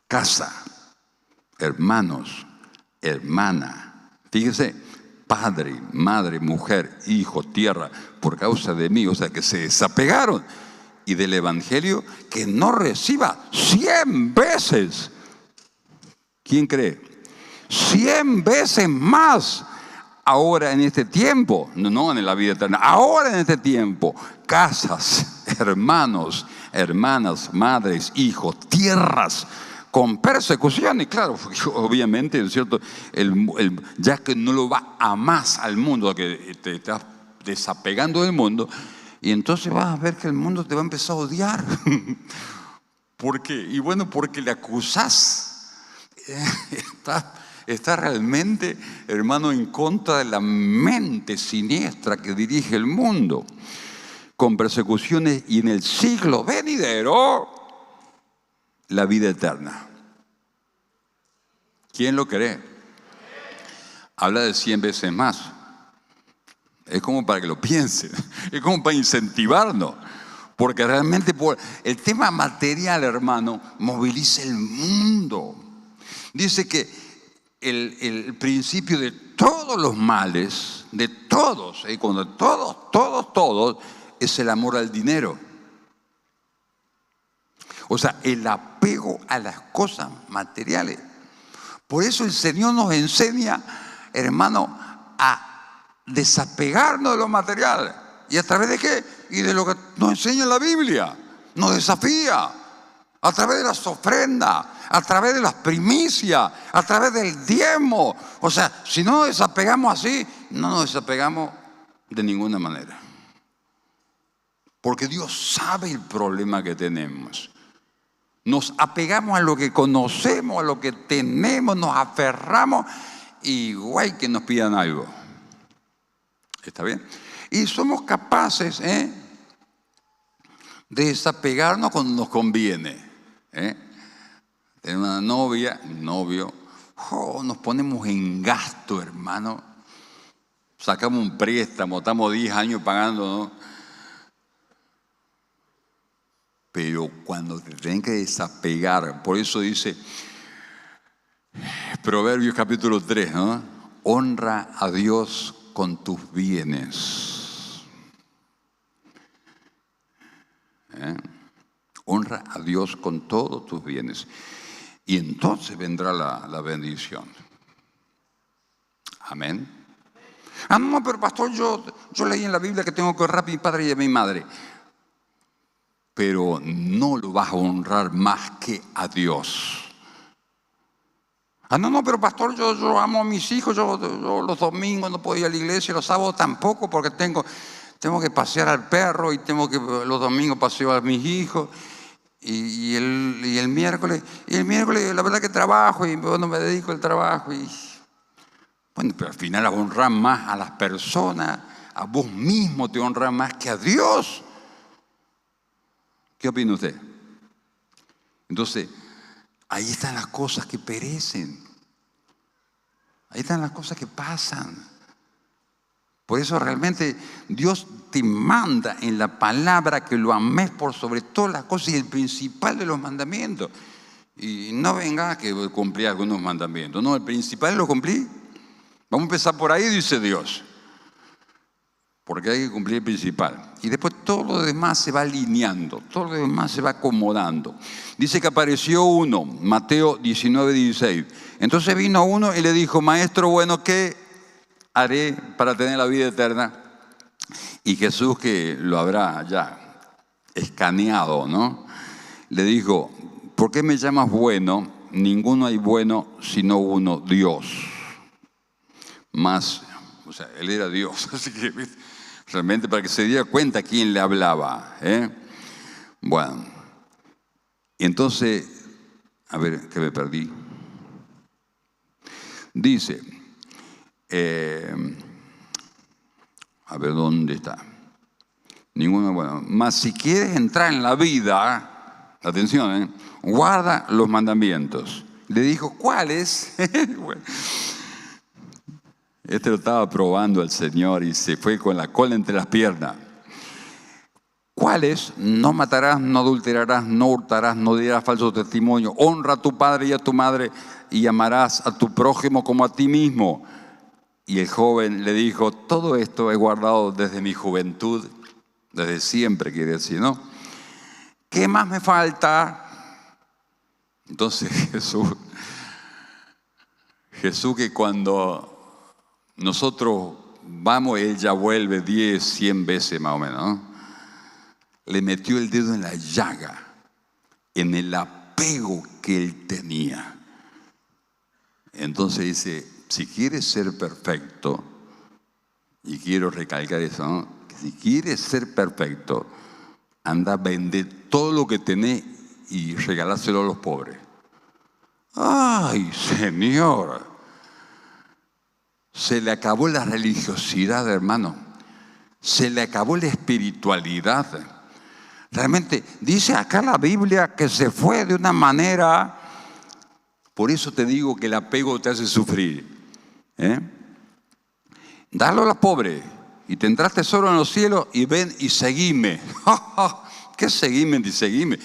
S1: casa, hermanos, hermana, fíjese, padre, madre, mujer, hijo, tierra, por causa de mí, o sea que se desapegaron, y del evangelio, que no reciba 100 veces. ¿Quién cree? 100 veces más ahora en este tiempo, no en la vida eterna, ahora en este tiempo, casas, hermanos, hermanas, madres, hijos, tierras, con persecución. Y claro, obviamente, ¿no es cierto? Ya que no lo va a más al mundo, que te estás desapegando del mundo, y entonces vas a ver que el mundo te va a empezar a odiar. ¿Por qué? Y bueno, porque le acusás. Está realmente, hermano, en contra de la mente siniestra que dirige el mundo, con persecuciones y en el siglo venidero la vida eterna. ¿Quién lo cree? Habla de 100 veces más. Es como para que lo piensen, es como para incentivarnos, porque realmente el tema material, hermano, moviliza el mundo. Dice que el principio de todos los males, de todos, cuando todos, es el amor al dinero. O sea, el apego a las cosas materiales. Por eso el Señor nos enseña, hermano, a desapegarnos de lo material. ¿Y a través de qué? Y de lo que nos enseña la Biblia. Nos desafía. A través de las ofrendas, a través de las primicias, a través del diezmo. O sea, si no nos desapegamos así, no nos desapegamos de ninguna manera. Porque Dios sabe el problema que tenemos. Nos apegamos a lo que conocemos, a lo que tenemos, nos aferramos, igual que nos pidan algo. ¿Está bien? Y somos capaces de desapegarnos cuando nos conviene. Tener una novia, un novio, nos ponemos en gasto, hermano. Sacamos un préstamo, estamos 10 años pagando, ¿no? Pero cuando te tienen que desapegar, por eso dice Proverbios capítulo 3, ¿no? Honra a Dios con tus bienes. Honra a Dios con todos tus bienes. Y entonces vendrá la bendición. Amén. No, pero pastor, yo leí en la Biblia que tengo que honrar a mi padre y a mi madre. Pero no lo vas a honrar más que a Dios. No, pero pastor, yo amo a mis hijos, yo los domingos no puedo ir a la iglesia, los sábados tampoco, porque tengo que pasear al perro y los domingos paseo a mis hijos. Y el miércoles la verdad que trabajo y bueno, me dedico al trabajo. Bueno, pero al final honrar más a las personas, a vos mismo te honras más que a Dios. ¿Qué opina usted? Entonces, ahí están las cosas que perecen. Ahí están las cosas que pasan. Por eso realmente Dios te manda en la palabra que lo ames por sobre todas las cosas y el principal de los mandamientos. Y no venga que cumplí algunos mandamientos. No, el principal lo cumplí. Vamos a empezar por ahí, dice Dios. Porque hay que cumplir el principal. Y después todo lo demás se va alineando, todo lo demás se va acomodando. Dice que apareció uno, Mateo 19:16. Entonces vino uno y le dijo, maestro bueno, ¿qué haré para tener la vida eterna? Y Jesús, que lo habrá ya escaneado, ¿no? Le dijo, ¿por qué me llamas bueno? Ninguno hay bueno sino uno, Dios. Más, o sea, él era Dios, así que realmente para que se diera cuenta quién le hablaba, ¿eh? Bueno, y entonces, a ver, que me perdí. Dice, a ver, ¿dónde está? Ninguno, bueno, más si quieres entrar en la vida, atención, guarda los mandamientos. Le dijo, ¿cuáles? Bueno, este lo estaba probando el Señor y se fue con la cola entre las piernas. ¿Cuáles? No matarás, no adulterarás, no hurtarás, no dirás falso testimonio. Honra a tu padre y a tu madre y amarás a tu prójimo como a ti mismo. Y el joven le dijo, todo esto he guardado desde mi juventud, desde siempre, quiere decir, ¿no? ¿Qué más me falta? Entonces Jesús que cuando nosotros vamos, Él ya vuelve 10, 100 veces más o menos, ¿no? Le metió el dedo en la llaga, en el apego que Él tenía. Entonces dice, si quieres ser perfecto, y quiero recalcar eso, ¿no? Que si quieres ser perfecto, anda a vender todo lo que tenés y regalárselo a los pobres. ¡Ay, Señor! Se le acabó la religiosidad, hermano. Se le acabó la espiritualidad. Realmente, dice acá la Biblia que se fue de una manera. Por eso te digo que el apego te hace sufrir. Dalo a los pobres y tendrás tesoro en los cielos y ven y seguime. ¿Qué seguime y seguime?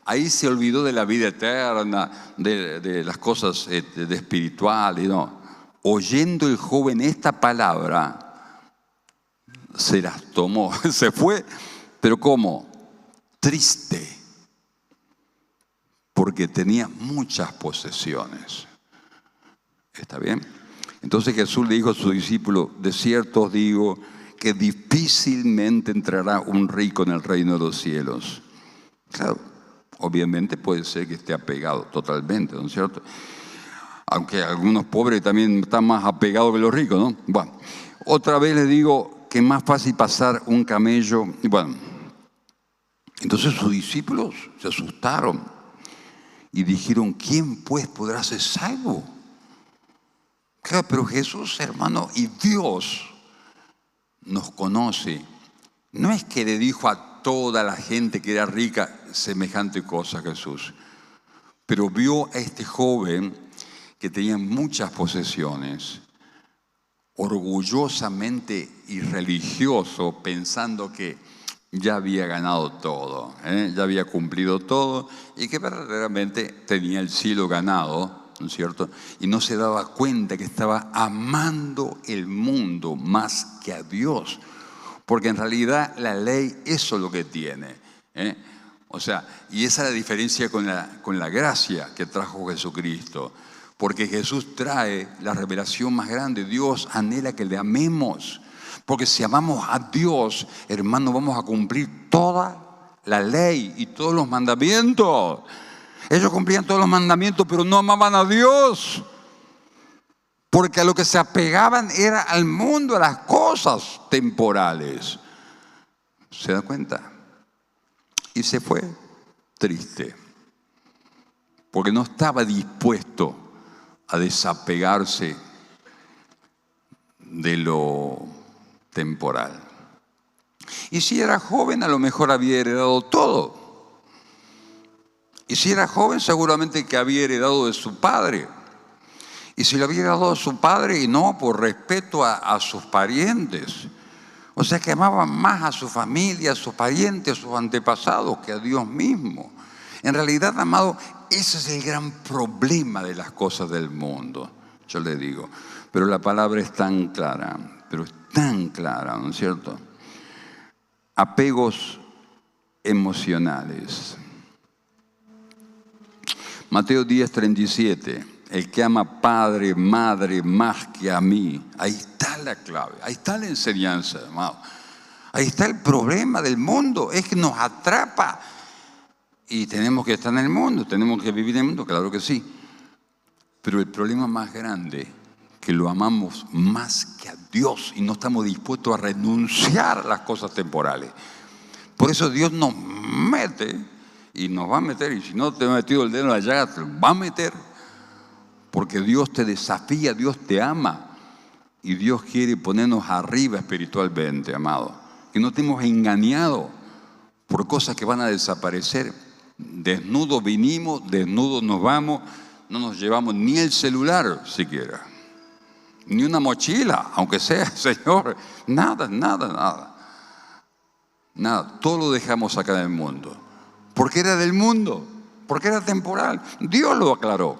S1: Ahí se olvidó de la vida eterna, de las cosas de espiritual y no. Oyendo el joven esta palabra, se las tomó, se fue, pero ¿cómo? Triste, porque tenía muchas posesiones. ¿Está bien? Entonces Jesús le dijo a sus discípulos, de cierto os digo que difícilmente entrará un rico en el reino de los cielos. Claro, obviamente puede ser que esté apegado totalmente, ¿no es cierto? Aunque algunos pobres también están más apegados que los ricos, ¿no? Bueno, otra vez les digo que es más fácil pasar un camello. Bueno, entonces sus discípulos se asustaron y dijeron, ¿quién pues podrá ser salvo? Claro, pero Jesús, hermano, y Dios nos conoce. No es que le dijo a toda la gente que era rica semejante cosa a Jesús, pero vio a este joven que tenía muchas posesiones, orgullosamente y religioso, pensando que ya había ganado todo, ya había cumplido todo y que verdaderamente tenía el cielo ganado, ¿no es cierto? Y no se daba cuenta que estaba amando el mundo más que a Dios, porque en realidad la ley eso es lo que tiene, O sea, y esa es la diferencia con la gracia que trajo Jesucristo. Porque Jesús trae la revelación más grande. Dios anhela que le amemos. Porque si amamos a Dios, hermano, vamos a cumplir toda la ley y todos los mandamientos. Ellos cumplían todos los mandamientos, pero no amaban a Dios. Porque a lo que se apegaban era al mundo, a las cosas temporales. ¿Se da cuenta? Y se fue triste. Porque no estaba dispuesto a desapegarse de lo temporal. Y si era joven, a lo mejor había heredado todo. Y si era joven, seguramente que había heredado de su padre. Y si lo había heredado de su padre, y no por respeto a sus parientes. O sea, que amaban más a su familia, a sus parientes, a sus antepasados, que a Dios mismo. En realidad, amado, ese es el gran problema de las cosas del mundo, yo le digo. Pero la palabra es tan clara, ¿no es cierto? Apegos emocionales. Mateo 10:37. el que ama padre, madre más que a mí. Ahí está la clave, ahí está la enseñanza, hermano. Ahí está el problema del mundo, es que nos atrapa. Y tenemos que estar en el mundo, tenemos que vivir en el mundo, claro que sí. Pero el problema más grande, que lo amamos más que a Dios y no estamos dispuestos a renunciar a las cosas temporales. Por eso Dios nos mete y nos va a meter, y si no te ha metido el dedo en la llaga, te lo va a meter. Porque Dios te desafía, Dios te ama y Dios quiere ponernos arriba espiritualmente, amado. Que no estemos engañados por cosas que van a desaparecer. Desnudos vinimos, desnudos nos vamos, no nos llevamos ni el celular siquiera, ni una mochila, aunque sea, Señor, nada. Nada, todo lo dejamos acá en el mundo. Porque era del mundo, porque era temporal. Dios lo aclaró,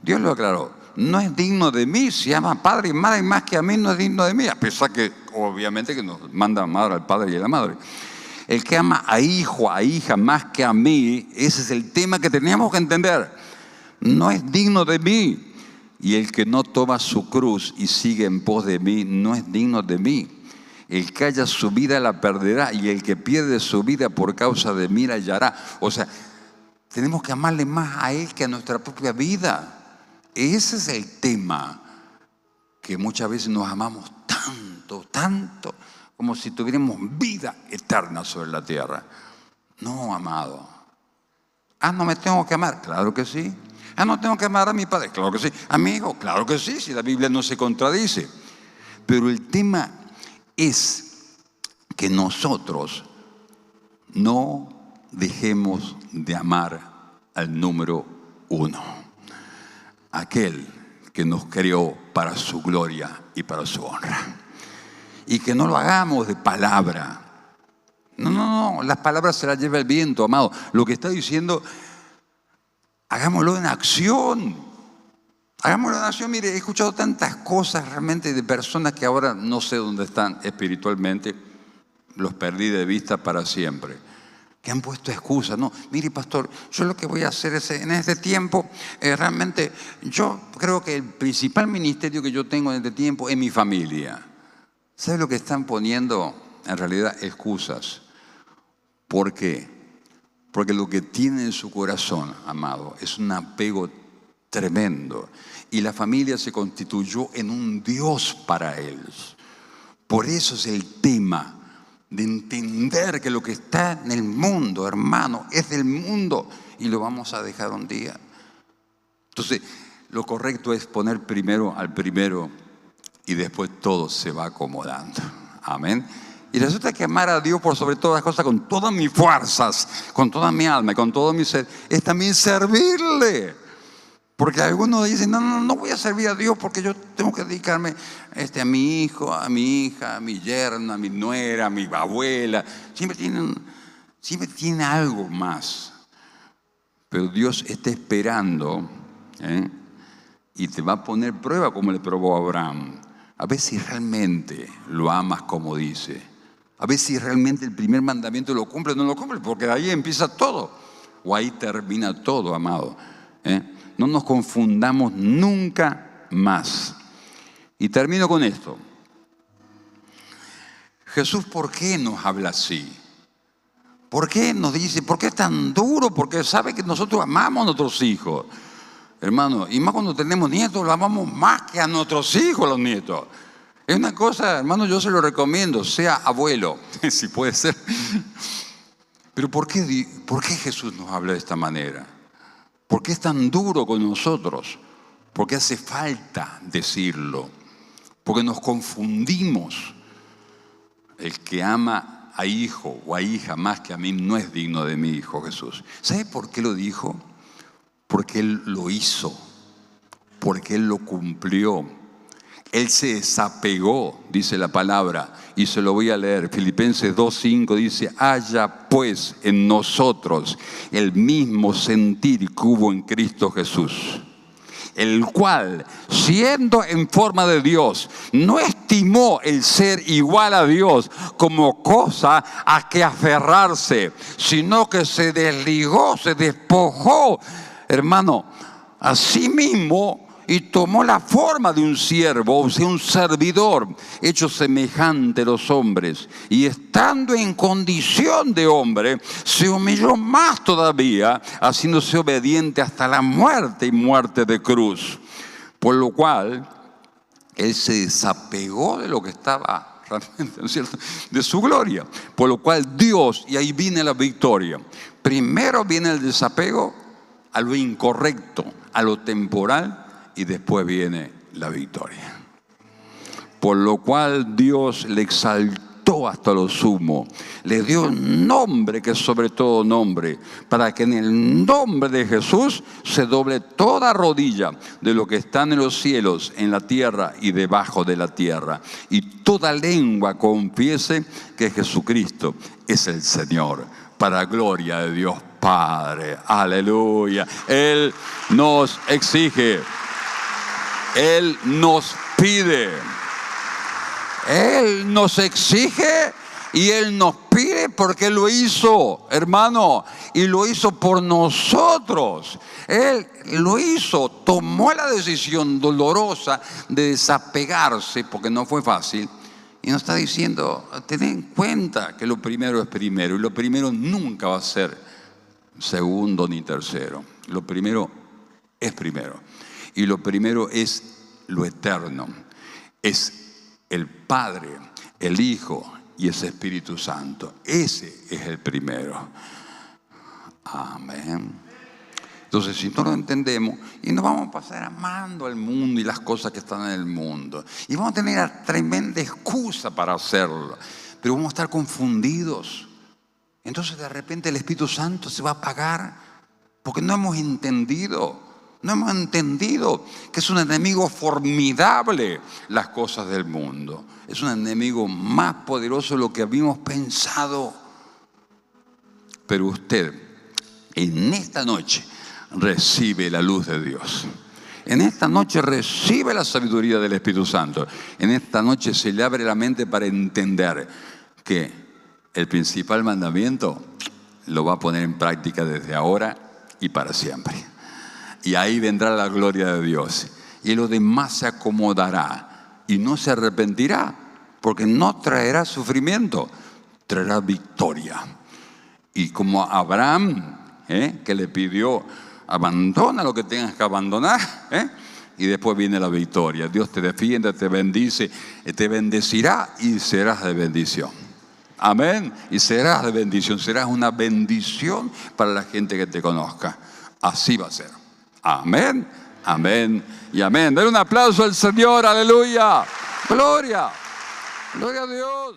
S1: Dios lo aclaró. No es digno de mí, si ama padre y madre más que a mí, no es digno de mí. A pesar que, obviamente, que nos manda a amar al padre y a la madre. El que ama a hijo, a hija más que a mí, ese es el tema que teníamos que entender. No es digno de mí. Y el que no toma su cruz y sigue en pos de mí, no es digno de mí. El que haya su vida la perderá, y el que pierde su vida por causa de mí la hallará. O sea, tenemos que amarle más a Él que a nuestra propia vida. Ese es el tema, que muchas veces nos amamos tanto, como si tuviéramos vida eterna sobre la tierra. No, amado. No me tengo que amar, claro que sí. No tengo que amar a mi padre, claro que sí. A mi hijo, claro que sí, si la Biblia no se contradice. Pero el tema es que nosotros no dejemos de amar al número uno, aquel que nos creó para su gloria y para su honra. Y que no lo hagamos de palabra. No, las palabras se las lleva el viento, amado. Lo que está diciendo, hagámoslo en acción. Hagámoslo en acción. Mire, he escuchado tantas cosas realmente de personas que ahora no sé dónde están espiritualmente. Los perdí de vista para siempre. Que han puesto excusas. No, mire, pastor, yo lo que voy a hacer es, en este tiempo, realmente, yo creo que el principal ministerio que yo tengo en este tiempo es mi familia. ¿Sabe lo que están poniendo? En realidad, excusas. ¿Por qué? Porque lo que tiene en su corazón, amado, es un apego tremendo. Y la familia se constituyó en un Dios para ellos. Por eso es el tema de entender que lo que está en el mundo, hermano, es del mundo y lo vamos a dejar un día. Entonces, lo correcto es poner primero al primero y después todo se va acomodando. Amén. Y resulta que amar a Dios por sobre todas las cosas, con todas mis fuerzas, con toda mi alma, con todo mi ser, es también servirle. Porque algunos dicen, no voy a servir a Dios porque yo tengo que dedicarme a mi hijo, a mi hija, a mi yerna, a mi nuera, a mi abuela. Siempre tienen algo más. Pero Dios está esperando, y te va a poner prueba como le probó a Abraham. A ver si realmente lo amas como dice. A ver si realmente el primer mandamiento lo cumple o no lo cumple, porque de ahí empieza todo. O ahí termina todo, amado. No nos confundamos nunca más. Y termino con esto. Jesús, ¿por qué nos habla así? ¿Por qué nos dice? ¿Por qué es tan duro? Porque sabe que nosotros amamos a nuestros hijos. Hermano, y más cuando tenemos nietos, lo amamos más que a nuestros hijos, los nietos. Es una cosa, hermano, yo se lo recomiendo, sea abuelo, si puede ser. Pero ¿por qué Jesús nos habla de esta manera? ¿Por qué es tan duro con nosotros? Porque hace falta decirlo. Porque nos confundimos. El que ama a hijo o a hija más que a mí no es digno de mí, dijo Jesús. ¿Sabe por qué lo dijo? Porque Él lo hizo. Porque Él lo cumplió. Él se desapegó, dice la palabra, y se lo voy a leer. Filipenses 2:5 dice: haya pues en nosotros el mismo sentir que hubo en Cristo Jesús, el cual, siendo en forma de Dios, no estimó el ser igual a Dios como cosa a que aferrarse, sino que se desligó, se despojó, hermano, a sí mismo y tomó la forma de un siervo, o sea, un servidor, hecho semejante a los hombres. Y estando en condición de hombre, se humilló más todavía, haciéndose obediente hasta la muerte y muerte de cruz. Por lo cual, Él se desapegó de lo que estaba realmente, ¿no es cierto?, de su gloria. Por lo cual Dios, y ahí viene la victoria. Primero viene el desapego a lo incorrecto, a lo temporal, y después viene la victoria. Por lo cual Dios le exaltó hasta lo sumo, le dio un nombre que es sobre todo nombre, para que en el nombre de Jesús se doble toda rodilla de lo que están en los cielos, en la tierra y debajo de la tierra, y toda lengua confiese que Jesucristo es el Señor, para gloria de Dios Padre. Aleluya. Él nos exige, Él nos pide, Él nos exige y Él nos pide porque Él lo hizo, hermano, y lo hizo por nosotros. Él lo hizo, tomó la decisión dolorosa de desapegarse, porque no fue fácil, y nos está diciendo, ten en cuenta que lo primero es primero, y lo primero nunca va a ser segundo ni tercero. Lo primero es primero. Y lo primero es lo eterno. Es el Padre, el Hijo y ese Espíritu Santo. Ese es el primero. Amén. Entonces, si no lo entendemos, y nos vamos a pasar amando al mundo y las cosas que están en el mundo, y vamos a tener una tremenda excusa para hacerlo, pero vamos a estar confundidos. Entonces, de repente el Espíritu Santo se va a apagar porque no hemos entendido. No hemos entendido que es un enemigo formidable las cosas del mundo. Es un enemigo más poderoso de lo que habíamos pensado. Pero usted, en esta noche, recibe la luz de Dios. En esta noche recibe la sabiduría del Espíritu Santo. En esta noche se le abre la mente para entender que el principal mandamiento lo va a poner en práctica desde ahora y para siempre. Y ahí vendrá la gloria de Dios. Y lo demás se acomodará. Y no se arrepentirá. Porque no traerá sufrimiento. Traerá victoria. Y como Abraham, que le pidió, abandona lo que tengas que abandonar. Y después viene la victoria. Dios te defiende, te bendice, te bendecirá y serás de bendición. Amén. Y serás de bendición. Serás una bendición para la gente que te conozca. Así va a ser. Amén, amén y amén. Denle un aplauso al Señor, aleluya. Gloria, gloria a Dios.